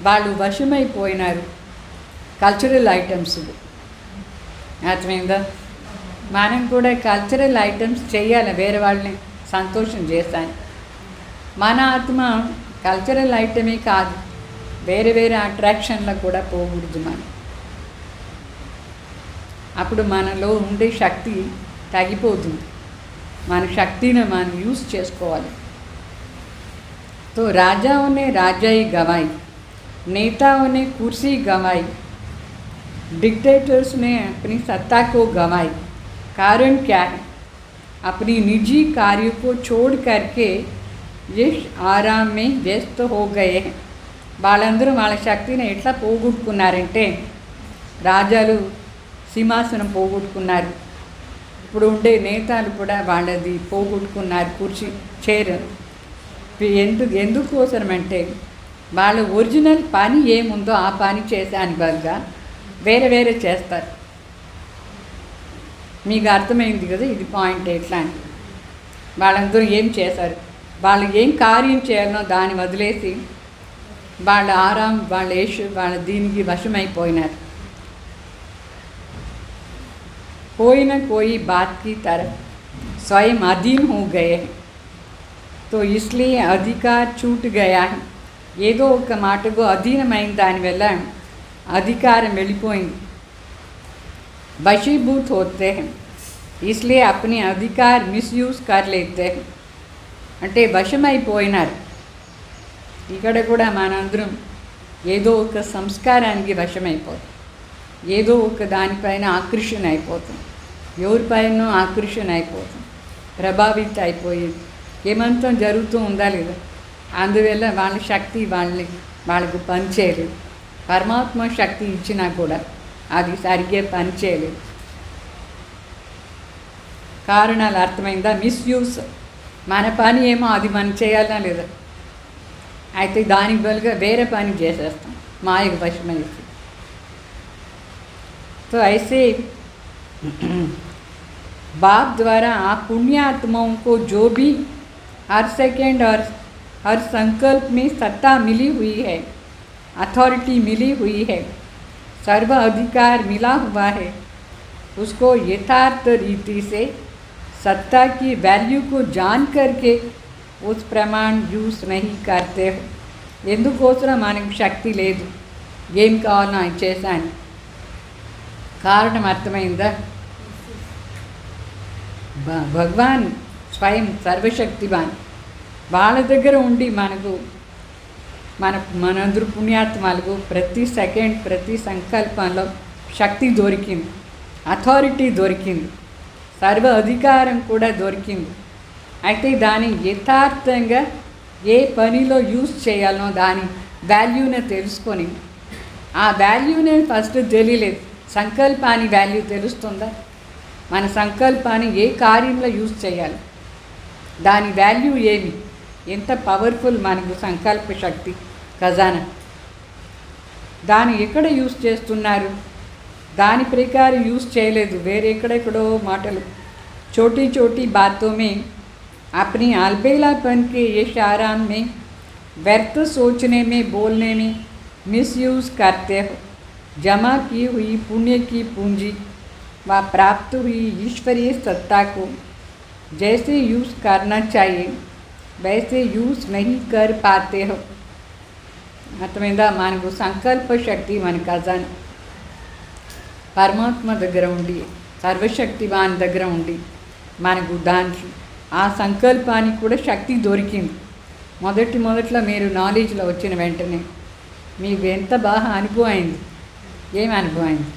B: వాళ్ళు వశమైపోయినారు కల్చరల్ ఐటమ్స్. అర్థమైందా? మనం కూడా కల్చరల్ ఐటమ్స్ చేయాలి, వేరే వాళ్ళని సంతోషం చేస్తాను. మన ఆత్మ కల్చరల్ ఐటమే కాదు, వేరే వేరే అట్రాక్షన్లకు కూడా పోకూడదు మనం. అప్పుడు మనలో ఉండే శక్తి తగ్గిపోతుంది. మన శక్తిని మనం యూజ్ చేసుకోవాలి. तो राजाओं ने राजाई गंवाई, नेताओं ने कुर्सी गंवाई, डिक्टेटर्स ने अपनी सत्ता को गंवाई. कारण क्या है? अपनी निजी कार्यों को छोड़ करके यश आराम में व्यस्त हो गए हैं. వాళ్ళందరూ వాళ్ళ శక్తిని ఎట్లా పోగొట్టుకున్నారంటే రాజాలు సింహాసనం పోగొట్టుకున్నారు. ఇప్పుడు ఉండే నేతలు కూడా వాళ్ళది పోగొట్టుకున్నారు, కుర్చీ, చైర్. ఎందుకోసం అంటే వాళ్ళ ఒరిజినల్ పని ఏముందో ఆ పని చేసాని బదులుగా వేరే వేరే చేస్తారు. మీకు అర్థమైంది కదా ఇది పాయింట్ ఎట్లా అని. వాళ్ళందరూ ఏం చేశారు, వాళ్ళు ఏం కార్యం చేయాలనో దాన్ని వదిలేసి వాళ్ళ ఆరాం, వాళ్ళ ఏషు, వాళ్ళ దీనికి వశమైపోయినారు. कोई न कोई बात की तरफ स्वयं अधीन हो गए हैं. तो इसलिए अधिकार छूट गया है. ఏదో ఒక మాటకు అధీనమైన దానివల్ల అధికారం వెళ్ళిపోయింది. वशीभूत होते हैं, इसलिए अपने अधिकार मिसयूज कर लेते हैं. అంటే వశమైపోయినారు. ఇక్కడ కూడా మనందరం ఏదో ఒక సంస్కారానికి వశమైపోతాం, ఏదో ఒక దానిపైన ఆకర్షణ అయిపోతాం, ఎవరిపైన ఆకర్షణ అయిపోతాం, ప్రభావిత అయిపోయి ఏమంతం జరుగుతూ ఉందా లేదా. అందువల్ల వాళ్ళ శక్తి వాళ్ళకు పనిచేయలేదు. పరమాత్మ శక్తి ఇచ్చినా కూడా అది సరిగ్గా పనిచేయలేదు. కారణాలు అర్థమైందా? మిస్యూస్. మన పని ఏమో అది మనం చేయాలా లేదా, అయితే దానికి బదులుగా వేరే పని చేసేస్తాం మాయకు వశమైతే. तो ऐसे बाप द्वारा आप पुण्यात्माओं को जो भी हर सेकंड और हर संकल्प में सत्ता मिली हुई है, अथॉरिटी मिली हुई है, सर्व अधिकार मिला हुआ है, उसको यथार्थ रीति से सत्ता की वैल्यू को जान करके उस प्रमाण यूज नहीं करते हो. ఎందుకోసం మనకు శక్తి లేదు, ఏం కావాలో ఆయన చేశాను. కారణం అర్థమైందా? భగవాన్ స్వయం సర్వశక్తివాన్. వాళ్ళ దగ్గర ఉండి మనందరూ పుణ్యాత్మాలకు ప్రతి సెకండ్ ప్రతి సంకల్పంలో శక్తి దొరికింది, అథారిటీ దొరికింది, సర్వ అధికారం కూడా దొరికింది. అయితే దాన్ని యథార్థంగా ఏ పనిలో యూజ్ చేయాలనో దాని వాల్యూని తెలుసుకొని, ఆ వాల్యూని ఫస్ట్ తెలియలేదు. సంకల్పాన్ని వాల్యూ తెలుస్తుందా? మన సంకల్పాన్ని ఏ కార్యంలో యూజ్ చేయాలి, దాని వాల్యూ ఏమి, ఎంత పవర్ఫుల్ మనకు సంకల్ప శక్తి ఖజానా, దాన్ని ఎక్కడ యూజ్ చేస్తున్నారు, దాని ప్రకారం యూజ్ చేయలేదు. వేరే ఎక్కడెక్కడో మాటలు छोटी छोटी बातों में अपनी अलबेलापन के इशारान में व्यर्थ सोचने में बोलने में मिसयूज़ करते हो. जमा की हुई पुण्य की पूंजी व प्राप्त हुई ईश्वरीय सत्ता को जैसे यूज़ करना चाहिए वैसे यूज़ नहीं कर पाते हो. అర్థమైందా? మనకు సంకల్ప శక్తి మన ఖజానా పరమాత్మ దగ్గర ఉండి, సర్వశక్తివాన్ దగ్గర ఉండి మనకు దానికి ఆ సంకల్పానికి కూడా శక్తి దొరికింది. మొదట్లో మీరు నాలెడ్జ్లో వచ్చిన వెంటనే మీకు ఎంత బాగా అనుభవం అయింది. ఏం అనుభవం అయింది?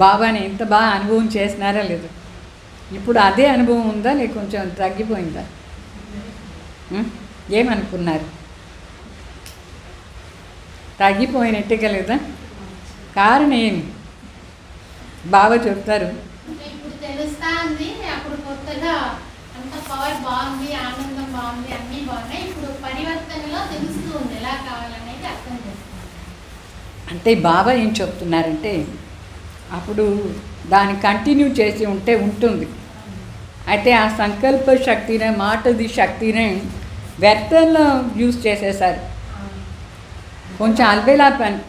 B: బాబాని ఎంత బాగా అనుభవం చేసినారా లేదు? ఇప్పుడు అదే అనుభవం ఉందా, లేక కొంచెం తగ్గిపోయిందా? ఏమనుకున్నారు? తగ్గిపోయినట్టుగా లేదా? కారణం ఏమి? బాబా చెప్తారు.
C: ఇప్పుడు తెలుస్తా ఉంది, అప్పుడు కొత్తగా అంత పవర్ బాగుంది, ఆనందం బాగుంది, అన్నీ బాగున్నాయి. ఇప్పుడు పరివర్తనలో తెలుస్తూ ఉంది ఎలా కావాలనేది అర్థం చేస్తుంది.
B: అంటే బాబా ఏం చెప్తున్నారంటే, అప్పుడు దాన్ని కంటిన్యూ చేసి ఉంటే ఉంటుంది. అయితే ఆ సంకల్ప శక్తిని, మాటది శక్తిని వ్యర్థంలో యూజ్ చేసేసారు. కొంచెం అల్బేలా పని,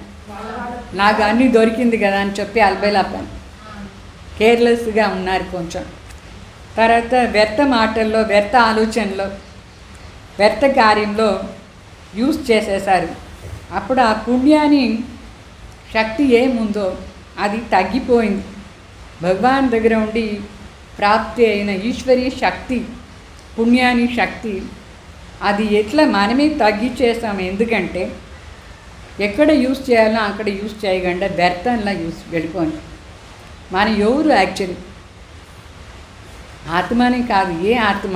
B: నాకు అన్నీ దొరికింది కదా అని చెప్పి అల్బేలా పని, కేర్లెస్గా ఉన్నారు కొంచెం. తర్వాత వ్యర్థ మాటల్లో, వ్యర్థ ఆలోచనలో, వ్యర్థ కార్యంలో యూజ్ చేసేసారు. అప్పుడు ఆ పుణ్యాన్ని శక్తి ఏముందో అది తగ్గిపోయింది. భగవాన్ దగ్గర ఉండి ప్రాప్తి అయిన ఈశ్వరీయ శక్తి, పుణ్యాన్ని శక్తి, అది ఎట్లా మనమే తగ్గించేసాము. ఎందుకంటే ఎక్కడ యూజ్ చేయాలో అక్కడ యూజ్ చేయకుండా వ్యర్థంలా యూజ్ వెళ్ళిపోయింది. మన ఎవరు యాక్చువల్లీ ఆత్మనే కాదు, ఏ ఆత్మ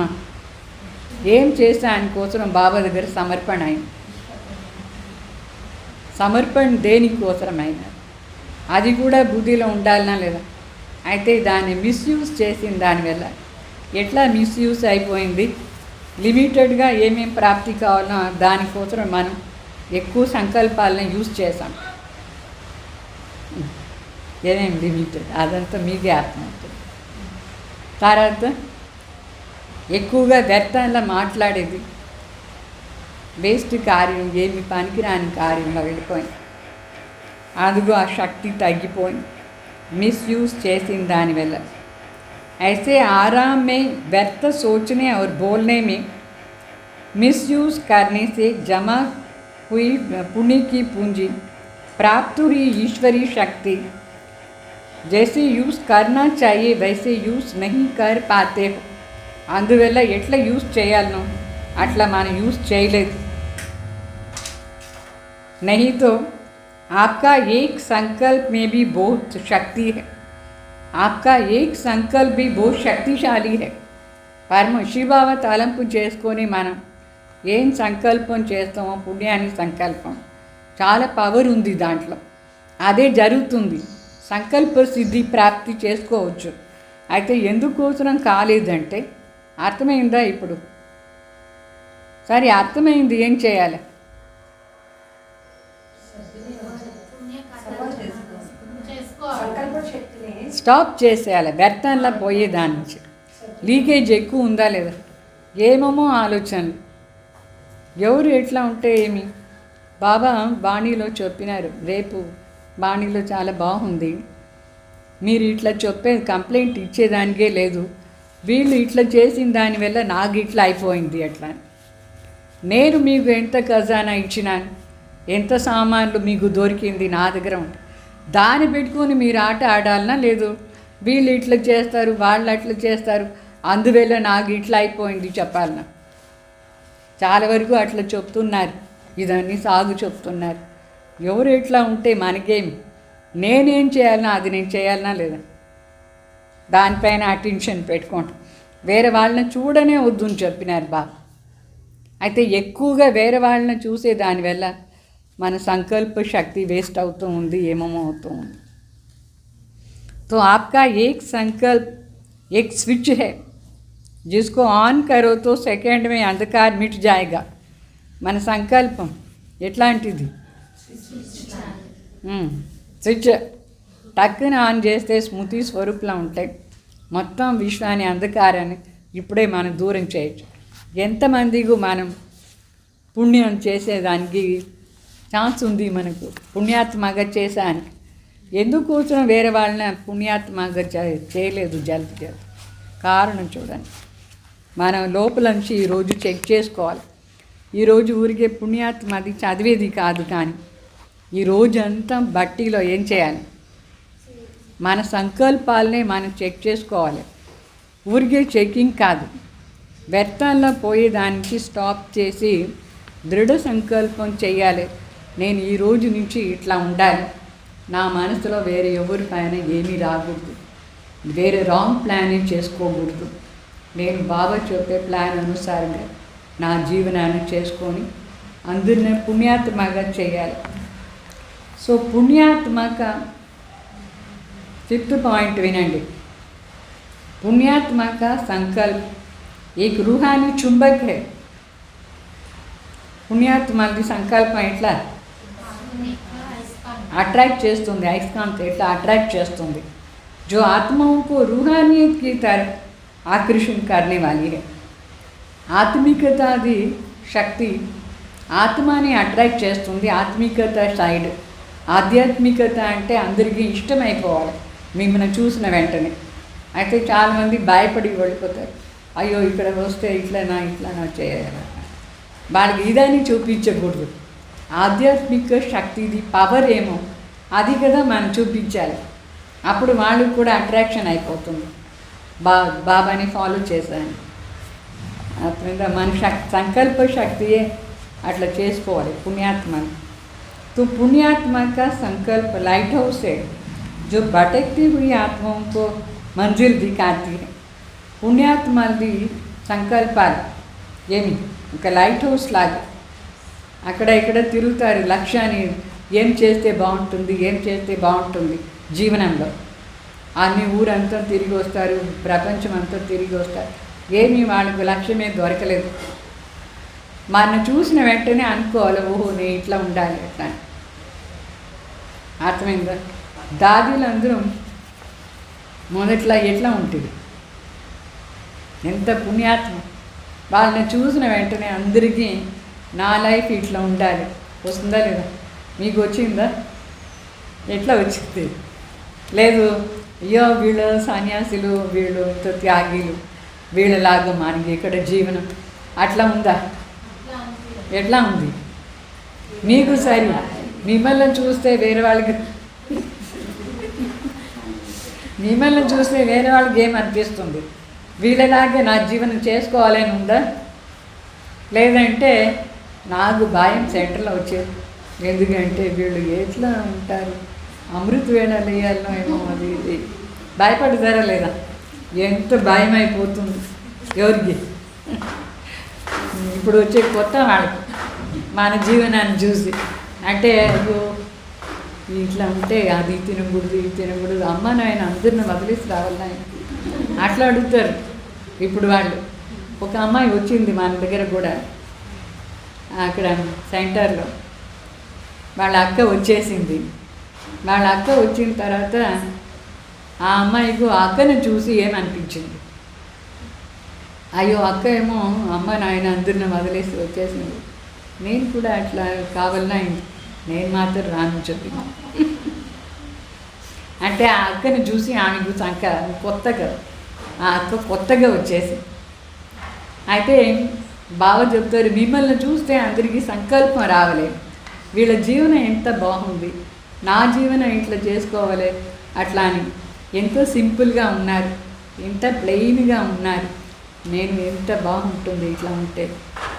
B: ఏం చేసా అందుకోసం బాబా దగ్గర సమర్పణ అయింది. సమర్పణ దేనికోసం అయినా అది కూడా బుద్ధిలో ఉండాలనా లేదా? అయితే దాన్ని మిస్యూజ్ చేసిన దానివల్ల ఎట్లా మిస్యూజ్ అయిపోయింది. లిమిటెడ్గా ఏమేమి ప్రాప్తి కావాలో దానికోసం మనం ఎక్కువ సంకల్పాలను యూజ్ చేసాం. ఏమేమి లిమిటెడ్ అదంతా మీదే అర్థమవుతుంది. తర్వాత ఎక్కువగా వ్యర్థంలో మాట్లాడేది, వేస్ట్ కార్యం, ఏమి పనికిరాని కార్యంలో వెళ్ళిపోయింది. అదిగో ఆ శక్తి తగ్గిపోయింది మిస్యూజ్ చేసిన దానివల్ల. ऐसे आराम में व्यर्थ सोचने और बोलने में मिसयूज करने से जमा हुई पुण्य की पूंजी प्राप्त हुई ईश्वरीय शक्ति जैसे यूज़ करना चाहिए वैसे यूज़ नहीं कर पाते हो అందువల్ల ఎట్లా యూజ్ చేయాలనో అట్లా మనం యూజ్ చేయలేదు नहीं तो आपका एक संकल्प में भी बहुत शक्ति है आपका एक संकल्प भी बहुत शक्तिशाली है పరమ శివబావ తలంపు చేసుకొని మనం ఏం సంకల్పం చేస్తామో పుణ్యాన్ని సంకల్పం చాలా పవర్ ఉంది దాంట్లో అదే జరుగుతుంది సంకల్ప సిద్ధి ప్రాప్తి చేసుకోవచ్చు అయితే ఎందుకోసం కాలేదంటే అర్థమైందా ఇప్పుడు సరే అర్థమైంది ఏం చేయాలి స్టాప్ చేసేయాలి వ్యర్థంలా పోయే దాని నుంచి లీకేజ్ ఎక్కువ ఉందా లేదా ఏమేమో ఆలోచనలు ఎవరు ఎట్లా ఉంటే ఏమి బాబా బాణీలో చెప్పినారు రేపు బాణీలో చాలా బాగుంది మీరు ఇట్లా చెప్పే కంప్లైంట్ ఇచ్చేదానికే లేదు వీళ్ళు ఇట్లా చేసిన దానివల్ల నాకు ఇట్లా అయిపోయింది అట్లా నేను మీకు ఎంత ఖజానా ఇచ్చినాను ఎంత సామాన్లు మీకు దొరికింది నా దగ్గర ఉంది దాన్ని పెట్టుకొని మీరు ఆట ఆడాలనా లేదు వీళ్ళు ఇట్లా చేస్తారు వాళ్ళు అట్లా చేస్తారు అందువల్ల నాకు ఇట్లా అయిపోయింది చెప్పాలనా చాలా వరకు అట్లా చెప్తున్నారు ఇదన్నీ సాగు చెప్తున్నారు ఎవరు ఎట్లా ఉంటే మనకేమి నేనేం చేయాలన్నా అది నేను చేయాలనా లేదా దానిపైన అటెన్షన్ పెట్టుకోండి వేరే వాళ్ళని చూడనే వద్దు అని చెప్పినారు బాబా అయితే ఎక్కువగా వేరే వాళ్ళని చూసే దానివల్ల మన సంకల్ప శక్తి వేస్ట్ అవుతూ ఉంది ఏమేమో అవుతూ ఉంది तो आपका एक संकल्प एक स्विच है जिसको ऑन करो तो सेकंड में अंधकार मिट जाएगा మన సంకల్పం ఎట్లాంటిది స్విచ్ టక్కున ఆన్ చేస్తే స్మృతి స్వరూపంలో ఉంటాయి మొత్తం విశ్వాన్ని అంధకారాన్ని ఇప్పుడే మనం దూరం చేయొచ్చు ఎంతమందికి మనం పుణ్యం చేసేదానికి ఛాన్స్ ఉంది మనకు పుణ్యాత్మగా చేసానికి ఎందుకోసం వేరే వాళ్ళని పుణ్యాత్మగా చేయలేదు జల్ది కారణం చూడండి మనం లోపల నుంచి ఈరోజు చెక్ చేసుకోవాలి ఈరోజు ఊరికే పుణ్యాత్మ అది చదివేది కాదు కానీ ఈరోజు అంతా బట్టీలో ఏం చేయాలి మన సంకల్పాలనే మనం చెక్ చేసుకోవాలి ఊరికే చెకింగ్ కాదు వ్యర్థంలో పోయేదానికి స్టాప్ చేసి దృఢ సంకల్పం చేయాలి నేను ఈ రోజు నుంచి ఇట్లా ఉండాలి నా మనసులో వేరే ఎవరి పైన ఏమీ రాకూడదు వేరే రాంగ్ ప్లాన్ చేసుకోకూడదు నేను బాబా చెప్పే ప్లాన్ అనుసారంగా నా జీవనాన్ని చేసుకొని అందరినీ పుణ్యాత్మగా చేయాలి సో పుణ్యాత్మక फिफ्थ पॉइंट विनंडी पुण्यात्मा का संकल्प एक रूहानी चुंबक है पुण्यात्मा की संकल्प एट्ला अट्रैक्ट చేస్తుంది అయస్కాంతం ఎట్లా అట్రాక్ట్ చేస్తుంది जो आत्माओं को रूहानियत की तरफ आकर्षण करने वाली है आत्मिकता दी शक्ति ఆత్మని అట్రాక్ట్ చేస్తుంది ఆత్మికత సైడ్ ఆధ్యాత్మికత అంటే అందరికీ ఇష్టమైపోవాలి మిమ్మల్ని చూసిన వెంటనే అయితే చాలామంది భయపడి వెళ్ళిపోతారు అయ్యో ఇక్కడ వస్తే ఇట్లా నా చేయాలి వాళ్ళకి ఇదని చూపించకూడదు ఆధ్యాత్మిక శక్తిది పవర్ ఏమో అది కదా మనం చూపించాలి అప్పుడు వాళ్ళకి కూడా అట్రాక్షన్ అయిపోతుంది బాబాని ఫాలో చేశాను అట్లా మన సంకల్ప శక్తియే అట్లా చేసుకోవాలి పుణ్యాత్మని तो पुण्यात्मा का संकल्प लाइट हाउस है जो भटकती हुई आत्माओं को मंजिल दिखाती है पुण्यात्मा दी సంకల్పాలు ఏమి ఒక లైట్ హౌస్ లాగా అక్కడ ఇక్కడ తిరుగుతారు లక్ష్యాన్ని ఏం చేస్తే బాగుంటుంది జీవనంలో అన్ని ఊరంతా తిరిగి వస్తారు ప్రపంచం అంతా తిరిగి వస్తారు ఏమీ వాళ్ళకు లక్ష్యమే దొరకలేదు మన చూసిన వెంటనే అనుకోవాలి ఓహో నేను ఇట్లా ఉండాలి అట్లా అర్థమైందా దాదీలందరూ మొదట్లో ఎట్లా ఉంటుంది ఎంత పుణ్యాత్మ వాళ్ళని చూసిన వెంటనే అందరికీ నా లైఫ్ ఇట్లా ఉండాలి వస్తుందా లేదా మీకు వచ్చిందా ఎట్లా వచ్చింది లేదు అయ్యో వీళ్ళు సన్యాసులు, వీళ్ళు ఇంత త్యాగీలు, వీళ్ళలాగా మనకి ఇక్కడ జీవనం అట్లా ఉందా?
C: అట్లా అనిపించదు.
B: ఎట్లా ఉంది మీకు? సరి మిమ్మల్ని చూస్తే వేరే వాళ్ళకి ఏమనిపిస్తుంది? వీళ్ళలాగే నా జీవనం చేసుకోవాలని ఉందా? లేదంటే నాకు భయం సెంటర్లో వచ్చేది. ఎందుకంటే వీళ్ళు ఎట్లా ఉంటారు, అమృత వేళలు వేయాలనో ఏమో, అది ఇది భయపడతారా లేదా? ఎంత భయం అయిపోతుంది ఎవరికి? ఇప్పుడు వచ్చే కొత్త వాళ్ళకి మన జీవనాన్ని చూసి అంటే అయ్యో ఇట్లా ఉంటే అది తినకూడదు, ఇది తినకూడదు, అమ్మ నాయన అందరిని వదిలేసి రావాలి నాయన అట్లా అడుగుతారు ఇప్పుడు వాళ్ళు. ఒక అమ్మాయి వచ్చింది మన దగ్గర కూడా, అక్కడ సెంటర్లో వాళ్ళ అక్క వచ్చేసింది. వాళ్ళ అక్క వచ్చిన తర్వాత ఆ అమ్మాయికి ఆ అక్కను చూసి ఏమనిపించింది, అయ్యో అక్క ఏమో అమ్మ నాయన అందరిని వదిలేసి వచ్చేసింది, నేను కూడా అట్లా కావాలన్నా నేను మాత్రం రాను చెప్పింది. అంటే ఆ అక్కను చూసి ఆమెకు కొత్తగా ఆ అక్క కొత్తగా వచ్చేసి, అయితే బావ చెప్తారు మిమ్మల్ని చూస్తే అందరికీ సంకల్పం రావలేదు, వీళ్ళ జీవనం ఎంత బాగుంది, నా జీవనం ఇట్లా చేసుకోవాలి అట్లా అని. ఎంతో సింపుల్గా ఉన్నారు, ఎంత ప్లెయిన్గా ఉన్నారు, నేను ఎంత బాగుంటుంది ఇట్లా ఉంటే.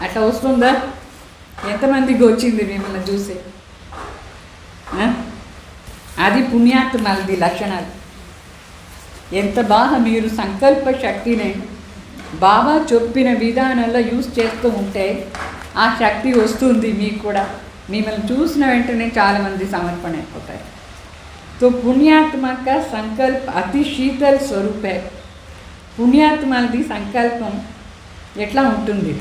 B: అట్లా వస్తుందా? ఎంతమందికి వచ్చింది మిమ్మల్ని చూసి? అది పుణ్యాత్మలది లక్షణాలు. ఎంత బాగా మీరు సంకల్ప శక్తిని బాబా చెప్పిన విధానంలో యూజ్ చేస్తూ ఉంటే ఆ శక్తి వస్తుంది మీకు కూడా. మిమ్మల్ని చూసిన వెంటనే చాలామంది సమర్పణ అయిపోతారు. तो पुण्यात्मा का संकल्प अति शीतल स्वरूप है. పుణ్యాత్మలది సంకల్పం ఎట్లా ఉంటుంది?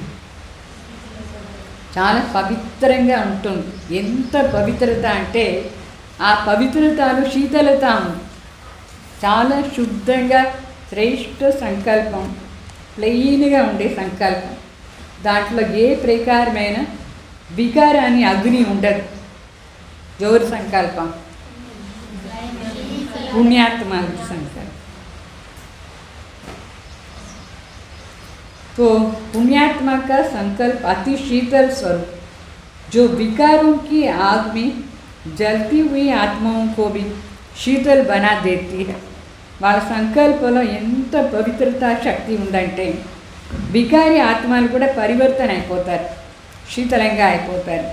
B: చాలా పవిత్రంగా ఉంటుంది. ఎంత పవిత్రత అంటే ఆ పవిత్రతలో శీతలత ఉంది. చాలా శుద్ధంగా శ్రేష్ఠ సంకల్పం, ప్లెయిన్గా ఉండే సంకల్పం. దాంట్లో ఏ ప్రకారమైన వికారాన్ని అగ్ని ఉండదు. ఎవరి సంకల్పం? पुण्यात्मालदी संकल्प. तो पुण्यात्मा का संकल्प अति शीतल स्वरूप जो विकारों की आग में जलती हुई आत्माओं को भी शीतल बना देती है. వాళ్ళ సంకల్పంలో ఎంత పవిత్రత శక్తి ఉందంటే వికారి ఆత్మలు కూడా పరివర్తన అయిపోతారు, శీతలంగా అయిపోతారు.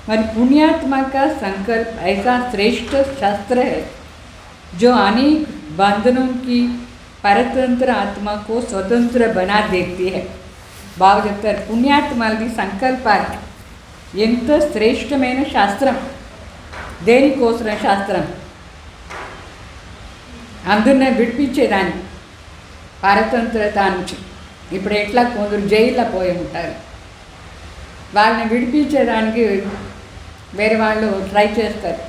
B: మరి पुण्यात्मा का संकल्प ऐसा श्रेष्ठ शस्त्र है जो अनेक बंधनों की परतंत्र आत्मा को स्वतंत्र बना देती है. బాగా చెప్తారు. పుణ్యాత్మలది సంకల్పాలు ఎంత శ్రేష్టమైన శాస్త్రం. దేనికోసం శాస్త్రం? అందరినీ విడిపించేదాన్ని, పరతంత్రత నుంచి. ఇప్పుడు ఎట్లా కొందరు జైల్లో పోయి ఉంటారు, వాళ్ళని విడిపించేదానికి వేరే వాళ్ళు ట్రై చేస్తారు.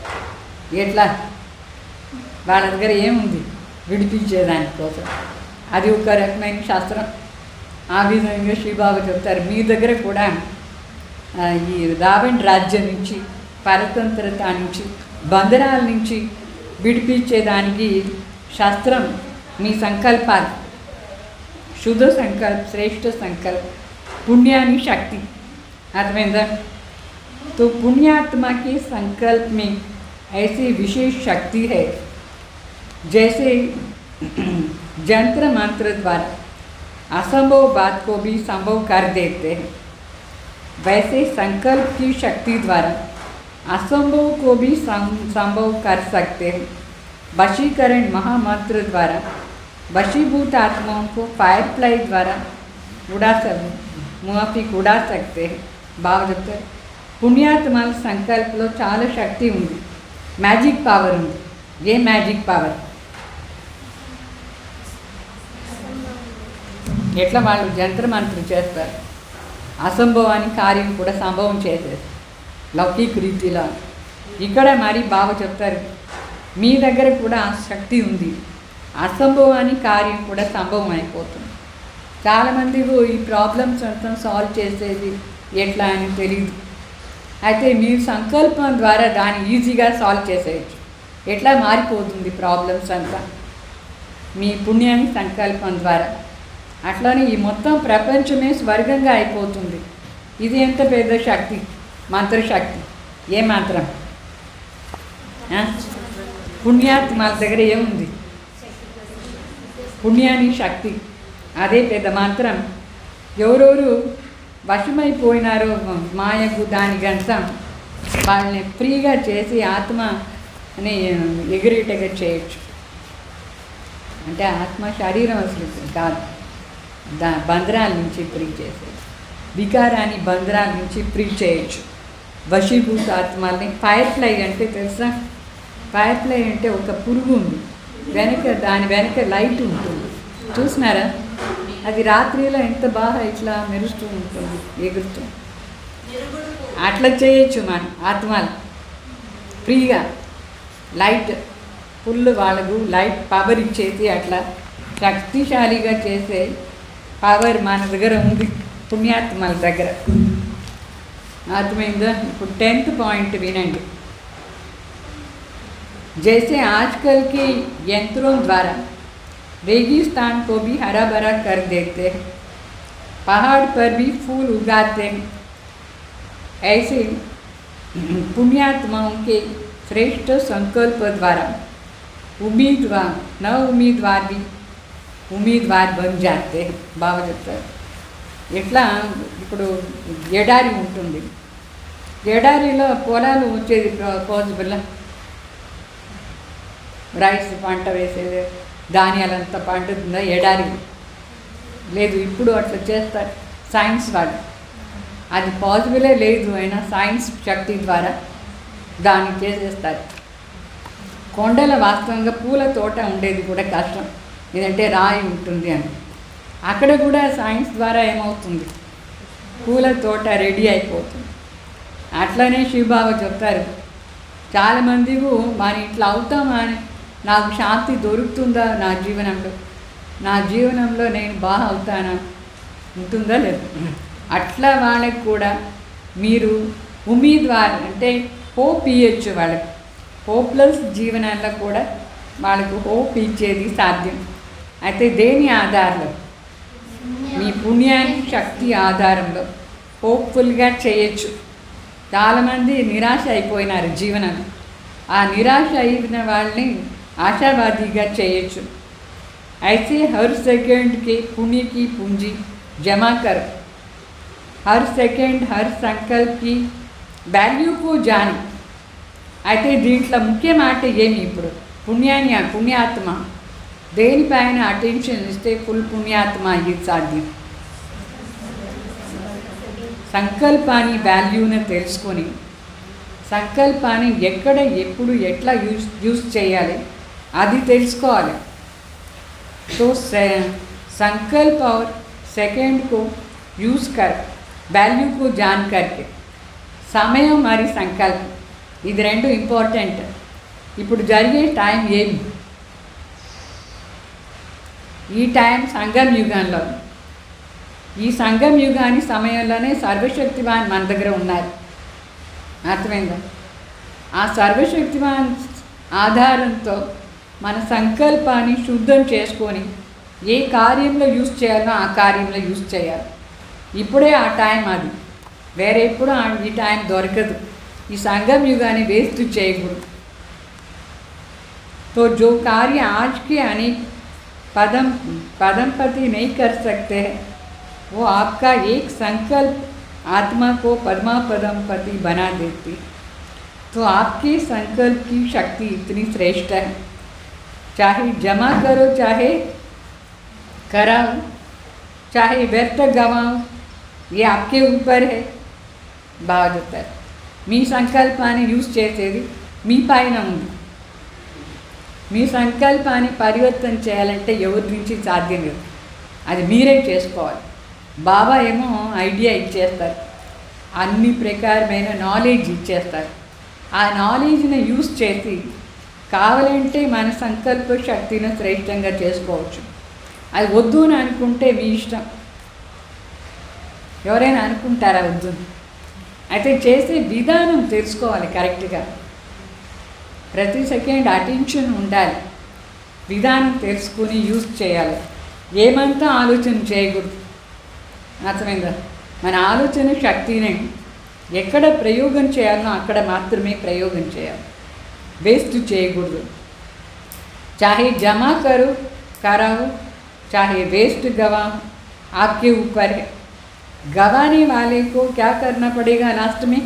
B: ఎట్లా? వాళ్ళ దగ్గర ఏముంది విడిపించేదానికోసం? అది ఒక రకమైన శాస్త్రం. ఆ విధంగా శ్రీబాబు చెప్తారు మీ దగ్గర కూడా ఈ రావణ రాజ్యం నుంచి, పరతంత్రత నుంచి, బంధనాల నుంచి విడిపించేదానికి శాస్త్రం మీ సంకల్పాలు. శుద్ధ సంకల్ప, శ్రేష్ఠ సంకల్ప, పుణ్యాని శక్తి. అర్థమైందా? तो पुण्यात्मा के संकल्प में ऐसी विशेष शक्ति है जैसे जंत्र मंत्र द्वारा असंभव बात को भी संभव कर देते हैं, वैसे संकल्प की शक्ति द्वारा असंभव को भी संभव कर सकते हैं. वशीकरण महामंत्र द्वारा वशीभूत आत्माओं को फायर फ्लाई द्वारा उड़ा सकते हैं. బాగా చెప్తారు. పుణ్యాత్మల సంకల్పంలో చాలా శక్తి ఉంది, మ్యాజిక్ పవర్ ఉంది. ఏ మ్యాజిక్ పవర్? ఎట్లా వాళ్ళు జంత్రమంత్రం చేస్తారు, అసంభవాన్ని కార్యం కూడా సంభవం చేసేది లౌకిక రీతిలో. ఇక్కడ మరి బాగా చెప్తారు మీ దగ్గర కూడా ఆ శక్తి ఉంది, అసంభవాన్ని కార్యం కూడా సంభవం అయిపోతుంది. చాలామందికి ఈ ప్రాబ్లమ్స్ అంతా సాల్వ్ చేసేది ఎట్లా అని తెలియదు. అయితే మీ సంకల్పం ద్వారా దాన్ని ఈజీగా సాల్వ్ చేసేయచ్చు. ఎట్లా మారిపోతుంది ప్రాబ్లమ్స్ అంతా మీ పుణ్యాన్ని సంకల్పం ద్వారా. అట్లనే ఈ మొత్తం ప్రపంచమే స్వర్గంగా అయిపోతుంది. ఇది ఎంత పెద్ద శక్తి, మంత్రశక్తి. ఏ మంత్రం? పుణ్యాత్మల దగ్గర ఏముంది? పుణ్యాని శక్తి. అదే పెద్ద మంత్రం. ఎవరెవరు వశమైపోయినారో మాయకు దానికంతా వాళ్ళని ఫ్రీగా చేసి ఆత్మని ఎగిరేటగా చేయొచ్చు. అంటే ఆత్మ శరీరం అసలు కాదు, బంధరాల నుంచి ఫ్రీ చేసేది. వికారాన్ని బంధరాల నుంచి ఫ్రీ చేయొచ్చు. వశీభూత ఆత్మల్ని. ఫైర్ ఫ్లై అంటే తెలుసా? ఫైర్ ఫ్లై అంటే ఒక పురుగు ఉంది, దాని వెనక లైట్ ఉంటుంది, చూసినారా? అది రాత్రిలో ఎంత బాగా ఇట్లా మెరుస్తూ ఉంటుంది, ఎగురుతూ. అట్లా చేయొచ్చు మన ఆత్మలు ఫ్రీగా. లైట్ ఫుల్ వాళ్ళకు లైట్ పవర్ ఇచ్చేసి అట్లా శక్తిశాలిగా చేసే పవర్ మన దగ్గర ఉంది, పుణ్యాత్మల దగ్గర. అర్థమైందా? ఇప్పుడు 10th పాయింట్ వినండి. जैसे आजकल के यंत्रों द्वारा रेगिस्तान को भी हरा भरा कर देते हैं, पहाड़ पर भी फूल उगाते हैं, ऐसे पुण्यात्माओं के श्रेष्ठ संकल्प द्वारा उम्मीदवार न उम्मीदवार भी उम्मीदवार बन जाते हैं. బాగా చెప్తారు. ఎట్లా ఇప్పుడు ఎడారి ఉంటుంది, ఎడారిలో పొలాలు వచ్చేది పాసిబుల్. రైస్ పంట వేసేది, ధాన్యాలంతా పండుతుందా? ఎడారి లేదు. ఇప్పుడు అట్లా చేస్తారు సైన్స్ వాళ్ళు. అది పాసిబులే లేదు, అయినా సైన్స్ శక్తి ద్వారా దాన్ని చేసేస్తారు. కొండల వాస్తవంగా పూల తోట ఉండేది కూడా కష్టం, ఏదంటే రాయి ఉంటుంది అని. అక్కడ కూడా సైన్స్ ద్వారా ఏమవుతుంది, పూల తోట రెడీ అయిపోతుంది. అట్లనే శివబాబా చెప్తారు, చాలామంది మన ఇట్లా అవుతామా అని, నాకు శాంతి దొరుకుతుందా నా జీవనంలో నేను బాగా అవుతానా, ఉంటుందా లేదు. అట్లా వాళ్ళకి కూడా మీరు ఉమీద్వార్ అంటే హోప్ ఇవ్వచ్చు. వాళ్ళకి హోప్లెస్ జీవనాల్లో కూడా వాళ్ళకు హోప్ ఇచ్చేది సాధ్యం. అయితే దేని ఆధారంలో? మీ పుణ్యాన్ని శక్తి ఆధారంలో హోప్ఫుల్గా చేయొచ్చు. చాలామంది నిరాశ అయిపోయినారు జీవనాన్ని. ఆ నిరాశ అయిన వాళ్ళని ఆశావాదిగా చేయొచ్చు. అయితే హర్ సెకండ్కి పుణ్యకి పూంజీ జమా కర్, హర్ సెకండ్ హర్ సంకల్ప్కి వాల్యూకు జాని. అయితే దీంట్లో ముఖ్య మాట ఏమి? ఇప్పుడు పుణ్యాత్మ దేనిపైన అటెన్షన్ ఇస్తే ఫుల్ పుణ్యాత్మ అయ్యేది సాధ్యం. సంకల్పాన్ని వాల్యూని తెలుసుకొని సంకల్పాన్ని ఎక్కడ ఎప్పుడు ఎట్లా యూజ్ చేయాలి అది తెలుసుకోవాలి. तो संकल्प और सेकंड को यूज़ कर वैल्यू को जान करके సమయం మరి సంకల్పం ఇది రెండు ఇంపార్టెంట్. ఇప్పుడు జరిగే టైం ఏమి? ఈ టైం సంగం యుగంలో. ఈ సంగం యుగాన్ని సమయంలోనే సర్వశక్తివాన్ మన దగ్గర ఉన్నారు. అర్థమైందా? ఆ సర్వశక్తివాన్ ఆధారంతో మన సంకల్పాన్ని శుద్ధం చేసుకొని ఏ కార్యంలో యూజ్ చేయాలో ఆ కార్యంలో యూజ్ చేయాలి. ఇప్పుడే ఆ టైం, అది వేరే ఎప్పుడు ఈ టైం దొరకదు. ఈ సంగం युगाన్ని వేస్ట్ చేయకూడదు. तो जो कार्य आज के अनेक पदमपति नहीं कर सकते हैं, वो आपका एक संकल्प आत्मा को पद्मापदमपति बना देती. तो आपके संकल्प की शक्ति इतनी श्रेष्ठ है. चाहे जमा करो, चाहे कराओ, चाहे व्यर्थ गवाओ, ये आपके ऊपर है. బాగా చెప్తారు. మీ సంకల్పాన్ని యూజ్ చేసేది మీ పైన ఉంది. మీ సంకల్పాన్ని పరివర్తన చేయాలంటే ఎవరి నుంచి సాధ్యం లేదు, అది మీరే చేసుకోవాలి. బాబా ఏమో ఐడియా ఇచ్చేస్తారు, అన్ని ప్రకారమైన నాలెడ్జ్ ఇచ్చేస్తారు. ఆ నాలెడ్జ్ని యూజ్ చేసి కావాలంటే మన సంకల్ప శక్తిని శ్రేష్టంగా చేసుకోవచ్చు. అది వద్దు అని అనుకుంటే మీ ఇష్టం. ఎవరైనా అనుకుంటారా వద్దు? అయితే చేసే విధానం తెలుసుకోవాలి కరెక్ట్గా. ప్రతి సెకండ్ అటెన్షన్ ఉండాలి, విధానం తెలుసుకుని యూజ్ చేయాలి, ఏమంతా ఆలోచన చేయకూడదు. అర్థమైందా? మన ఆలోచన శక్తిని ఎక్కడ ప్రయోగం చేయాలో అక్కడ మాత్రమే ప్రయోగం చేయాలి, వేస్ట్ చేయకూడదు. चाहे जमा करो कराओ, चाहे वेस्ट गवा, आपके ऊपर है. गवाने वाले को क्या करना पड़ेगा? लास्ट में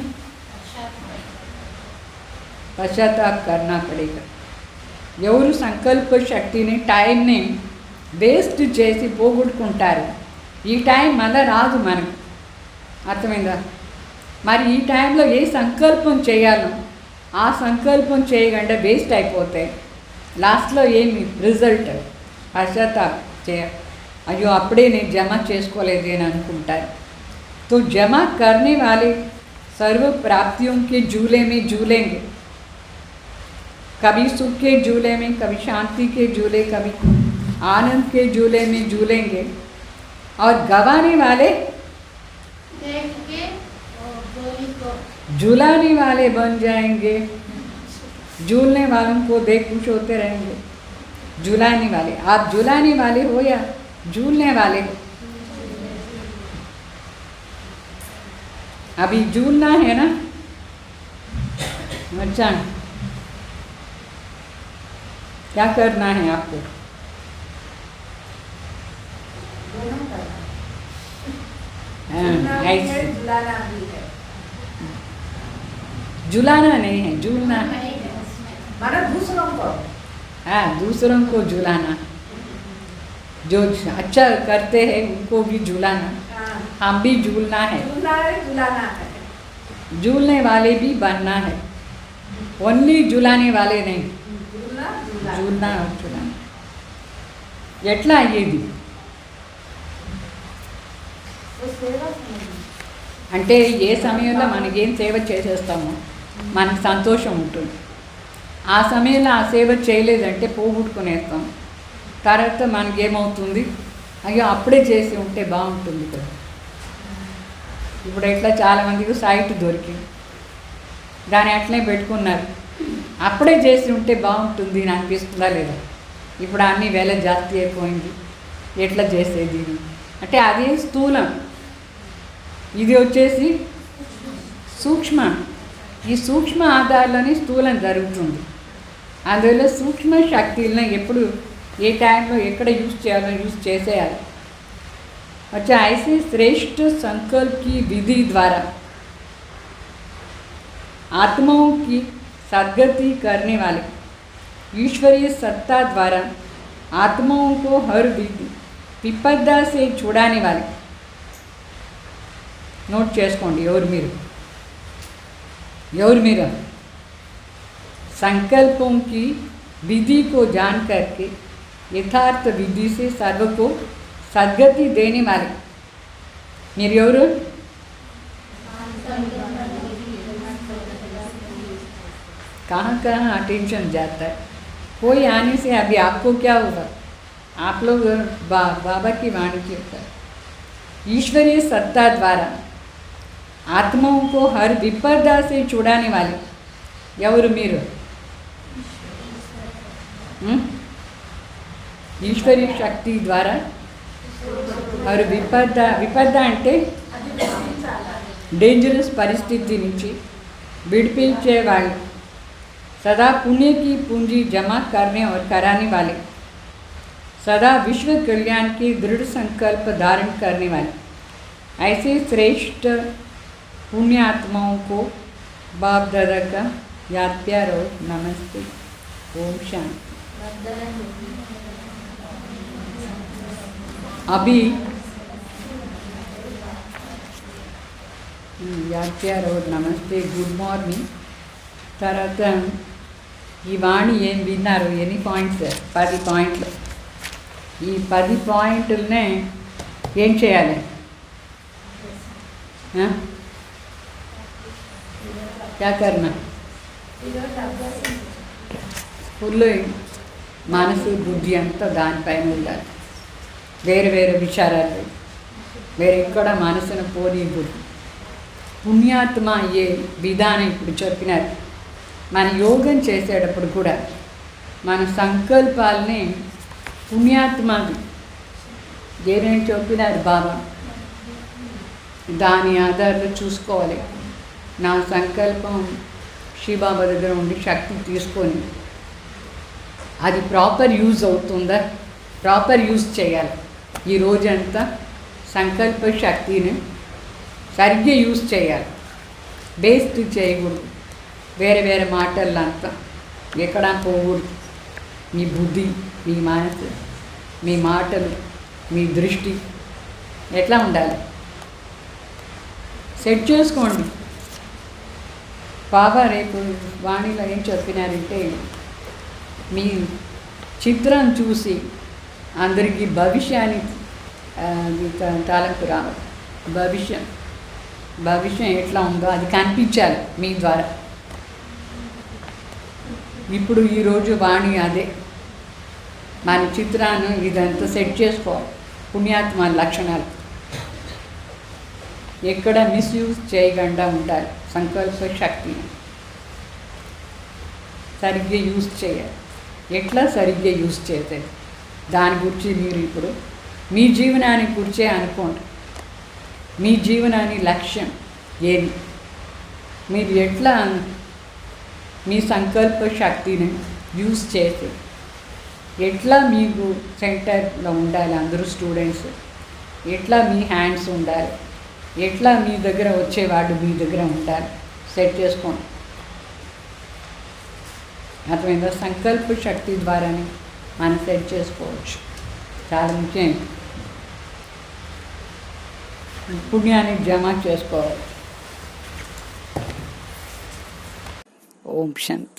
B: पश्चाताप करना पड़ेगा. ఎవరు సంకల్ప శక్తిని టైంని వేస్ట్ చేసి పోగొట్టుకుంటారు. ఈ టైం మళ్ళీ రాదు మనకు. అర్థమైందా? మరి ఈ టైంలో ఏ సంకల్పం చేయాలో ఆ సంకల్పం చేయకుండా వేస్ట్ అయిపోతాయి. లాస్ట్లో ఏమి రిజల్ట్? పశ్చాత్తాప అయ్యో అప్పుడే నేను జమ చేసుకోలేదు అని అనుకుంటారు. तो जमा करने वाले सर्व प्राप्तियों के झूले में झूलेंगे. कभी सुख के झूले में, कभी शांति के झूले, कभी आनंद के झूले में झूलेंगे. और गवाने वाले
C: देख के गोली को
B: झूलाने वाले बन जाएंगे. झूलने वालों को देख खुश होते रहेंगे. झूलाने वाले, आप झूलाने वाले हो या झूलने वाले हो? अभी झूलना है ना. अच्छा, क्या करना है आपको? ऐसे झुलाना नहीं है, झूलना है.
D: माना दूसरों को,
B: हाँ, दूसरों को झुलाना. जो अच्छा करते हैं उनको भी झुलाना. हम भी झूलना है,
D: झुलाना है.
B: झूलने वाले भी बनना है. ओनली झुलाने वाले नहीं, झूलना और झुलाना. ఎట్లా అయ్యేది అంటే ఏ సమయంలో మనకేం సేవ చేసేస్తామో మనకు సంతోషం ఉంటుంది. ఆ సమయంలో ఆ సేవ చేయలేదంటే పోగొట్టుకునేస్తాం. తర్వాత మనకేమవుతుంది? అయ్యో అప్పుడే చేసి ఉంటే బాగుంటుంది కదా. ఇప్పుడు ఎట్లా చాలామందికి సైట్ దొరికింది, దాన్ని అట్లనే పెట్టుకున్నారు. అప్పుడే చేసి ఉంటే బాగుంటుంది అని అనిపిస్తుందా లేదా? ఇప్పుడు అన్ని వేల జాస్తి అయిపోయింది, ఎట్లా చేసేది అంటే అది స్థూలం, ఇది వచ్చేసి సూక్ష్మ. ఈ సూక్ష్మ ఆధారాలని స్థూలం జరుగుతుంది. అందువల్ల సూక్ష్మ శక్తులను ఎప్పుడు ఏ టైంలో ఎక్కడ యూజ్ చేయాలో యూజ్ చేసేయాలి. अच्छा, ऐसे श्रेष्ठ संकल्प की विधि द्वारा आत्माओं की सद्गति करने वाले ईश्वरीय सत्ता द्वारा आत्माओं को हर विपदा से छुड़ाने वाले. नोट చేసుకోండి ఎవరు మీరు संकल्पों की विधि को जान करके यथार्थ विधि से सर्व को सद्गति देने वाले. మీరు ఎవరు? कहाँ कहाँ अटेंशन जाता है. कोई आने से अभी आपको क्या होगा? आप लोग बाबा की वाणी के ऊपर ईश्वरीय सत्ता द्वारा आत्माओं को हर विपदा से छुड़ाने वाले. ఎవరు మీరు? ఈశ్వరీ శక్తి ద్వారా మరి విపద అంటే डेंजरस परिस्थिति నుంచి విడిపించే వాళ్ళు, सदा पुण्य की पूंजी जमा करने और कराने वाले, सदा विश्व कल्याण की दृढ़ संकल्प धारण करने वाले. ऐसे श्रेष्ठ पुण्यात्माओं को बाप दादा का याद प्यार और नमस्ते. ओम शांति. अभी याद प्यार और नमस्ते, गुड మార్నింగ్. తర్వాత ఈ వాణి ఏం విన్నారు? ఎన్ని పాయింట్స్? 10 పాయింట్లు. ఈ 10 పాయింట్లనే ఏం చేయాలి? क्या करना? ఫుల్ మనసు బుద్ధి అంతా దానిపైన ఉండాలి. వేరు వేరు విచారాలు వేరే ఇక్కడ మనసును పోనీయకూడదు. పుణ్యాత్మ అయ్యే విధానం ఇప్పుడు చెప్పినారు. మన యోగం చేసేటప్పుడు కూడా మన సంకల్పాలని పుణ్యాత్మది ఏమేమి చెప్పినారు బాబా, దాని ఆధారంలో చూసుకోవాలి. నా సంకల్పం శివబాబా దగ్గర ఉండి శక్తి తీసుకొని అది ప్రాపర్ యూజ్ అవుతుందా, ప్రాపర్ యూజ్ చేయాలి. ఈ రోజంతా సంకల్ప శక్తిని సరిగ్గా యూజ్ చేయాలి, వేస్ట్ చేయకూడదు. వేరే వేరే మాటలంతా ఎక్కడా పోకూడదు. మీ బుద్ధి, మీ మనసు, మీ మాటలు, మీ దృష్టి ఎట్లా ఉండాలి సెట్ చేసుకోండి. బాబా రేపు వాణిలో ఏం చెప్పినారంటే, మీ చిత్రం చూసి అందరికీ భవిష్యాన్ని తలకు రావాలి. భవిష్యం ఎట్లా ఉందో అది కనిపించాలి మీ ద్వారా. ఇప్పుడు ఈరోజు వాణి అదే, మన చిత్రాన్ని ఇదంతా సెట్ చేసుకోవాలి. పుణ్యాత్మ లక్షణాలు ఎక్కడ మిస్యూజ్ చేయకుండా ఉండాలి. సంకల్ప శక్తిని సరిగ్గా యూజ్ చేయాలి. ఎట్లా సరిగ్గా యూజ్ చేసేది దాని గురించి మీరు ఇప్పుడు మీ జీవనాన్ని గురించే అనుకోండి. మీ జీవనాన్ని లక్ష్యం ఏది, మీరు ఎట్లా మీ సంకల్ప శక్తిని యూజ్ చేసి ఎట్లా మీకు సెంటర్లో ఉండాలి. అందరూ స్టూడెంట్స్ ఎట్లా మీ హ్యాండ్స్ ఉండాలి, ఎట్లా మీ దగ్గర వచ్చేవాడు మీ దగ్గర ఉండాలి సెట్ చేసుకోండి. అర్థమైందా? సంకల్ప శక్తి ద్వారానే మనం సెట్ చేసుకోవచ్చు. చాలా ముఖ్యం. పుణ్యాన్ని జమ చేసుకోవాలి. ఓం శాంతి.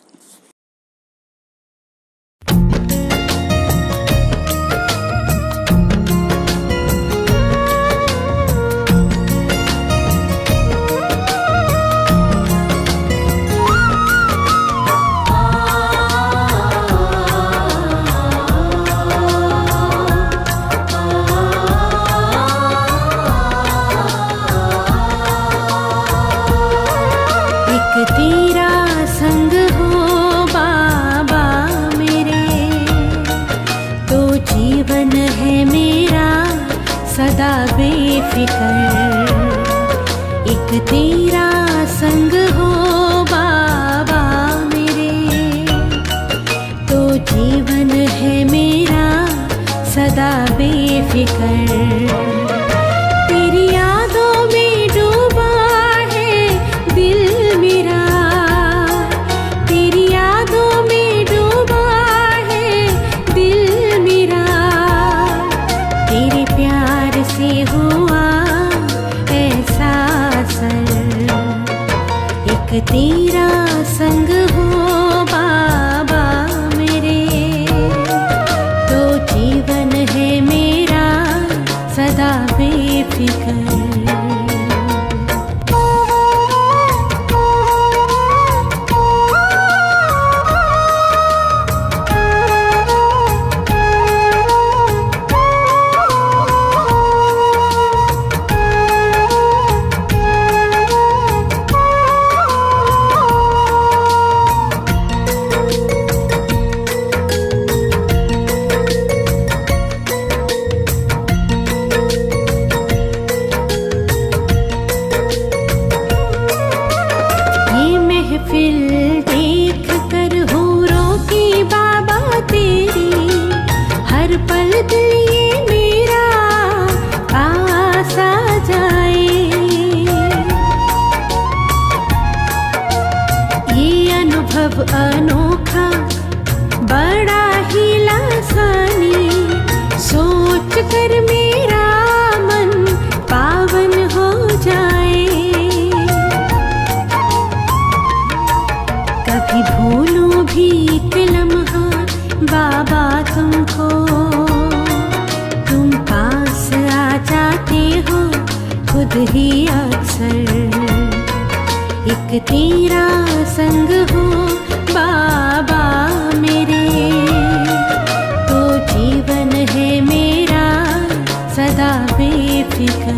A: तेरा संग हो बाबा मेरे, तो जीवन है मेरा सदा बेफिक्र। एक तेरा संग हो बाबा मेरे, तो जीवन है मेरा सदा बेफिक्र। तेरी यादों में डूबा है दिल मेरा, तेरी यादों में डूबा है दिल मेरा। तेरे प्यार से हुआ ऐसा असर, एक तेरा संग हो बाबा मेरे, तो जीवन है मेरा सदा बेफिक्र। देख कर हूरों की बाबा तेरी, हर पल दिल ये मेरा पास आ जाए। ये अनुभव अनोखा बड़ा ही लासानी, सोच कर मेरा मन पावन हो जाए। कभी भूलूं भी एक लम्हा बाबा तुमको, तुम पास आ जाते हो खुद ही अक्सर। एक तेरा संग हो बाबा मेरे, तो जीवन है मेरा सदा बेफिक्र।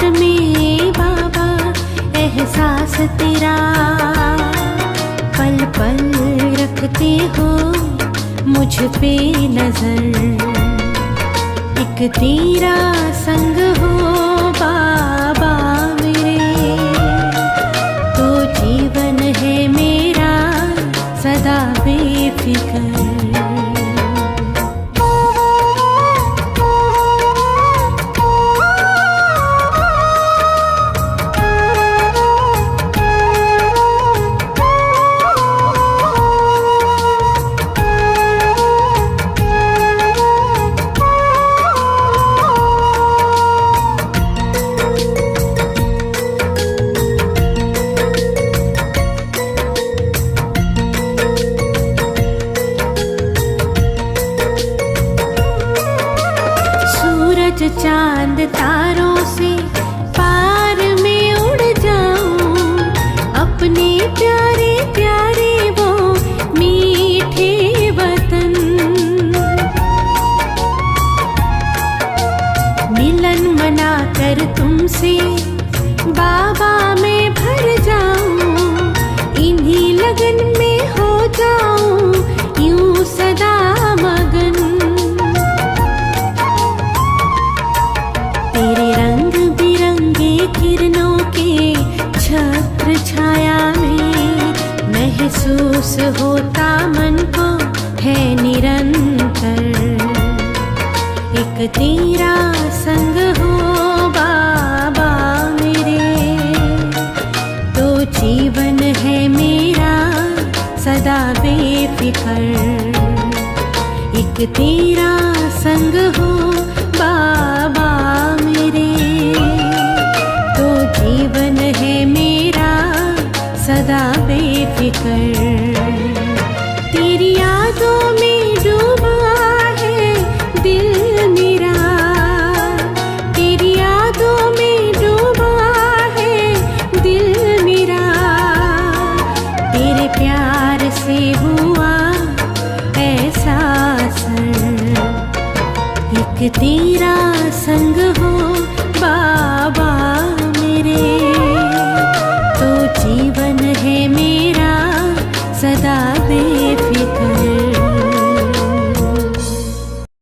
A: बात में बाबा एहसास तेरा पल पल रखते हो मुझ पे नजर। एक तेरा संग हो बाबा मेरे, तो जीवन है मेरा सदा बेफिक्र। चांद तारों से पार में उड़ जाऊं, अपने प्यारे प्यारे वो मीठे वतन। मिलन मना कर तुमसे बाबा मैं भर जाऊं, इन्हीं लगन में हो जाऊं यूं सदा मगन। तेरे रंग बिरंगे किरणों के छत्र छाया में महसूस होता मन को है निरंतर। एक तेरा संग हो बाबा मेरे, तो जीवन है मेरा सदा बेफिक्र। एक तेरा संग हो बाबा मेरे, तो जीवन है मेरा सदा बेफिक्र। तेरी यादों में डूबा है दिल मेरा, तेरी यादों में डूबा है दिल मेरा। तेरे प्यार से हुआ एहसास, एक तेरा संग हो बाबा मेरे, तो जीवन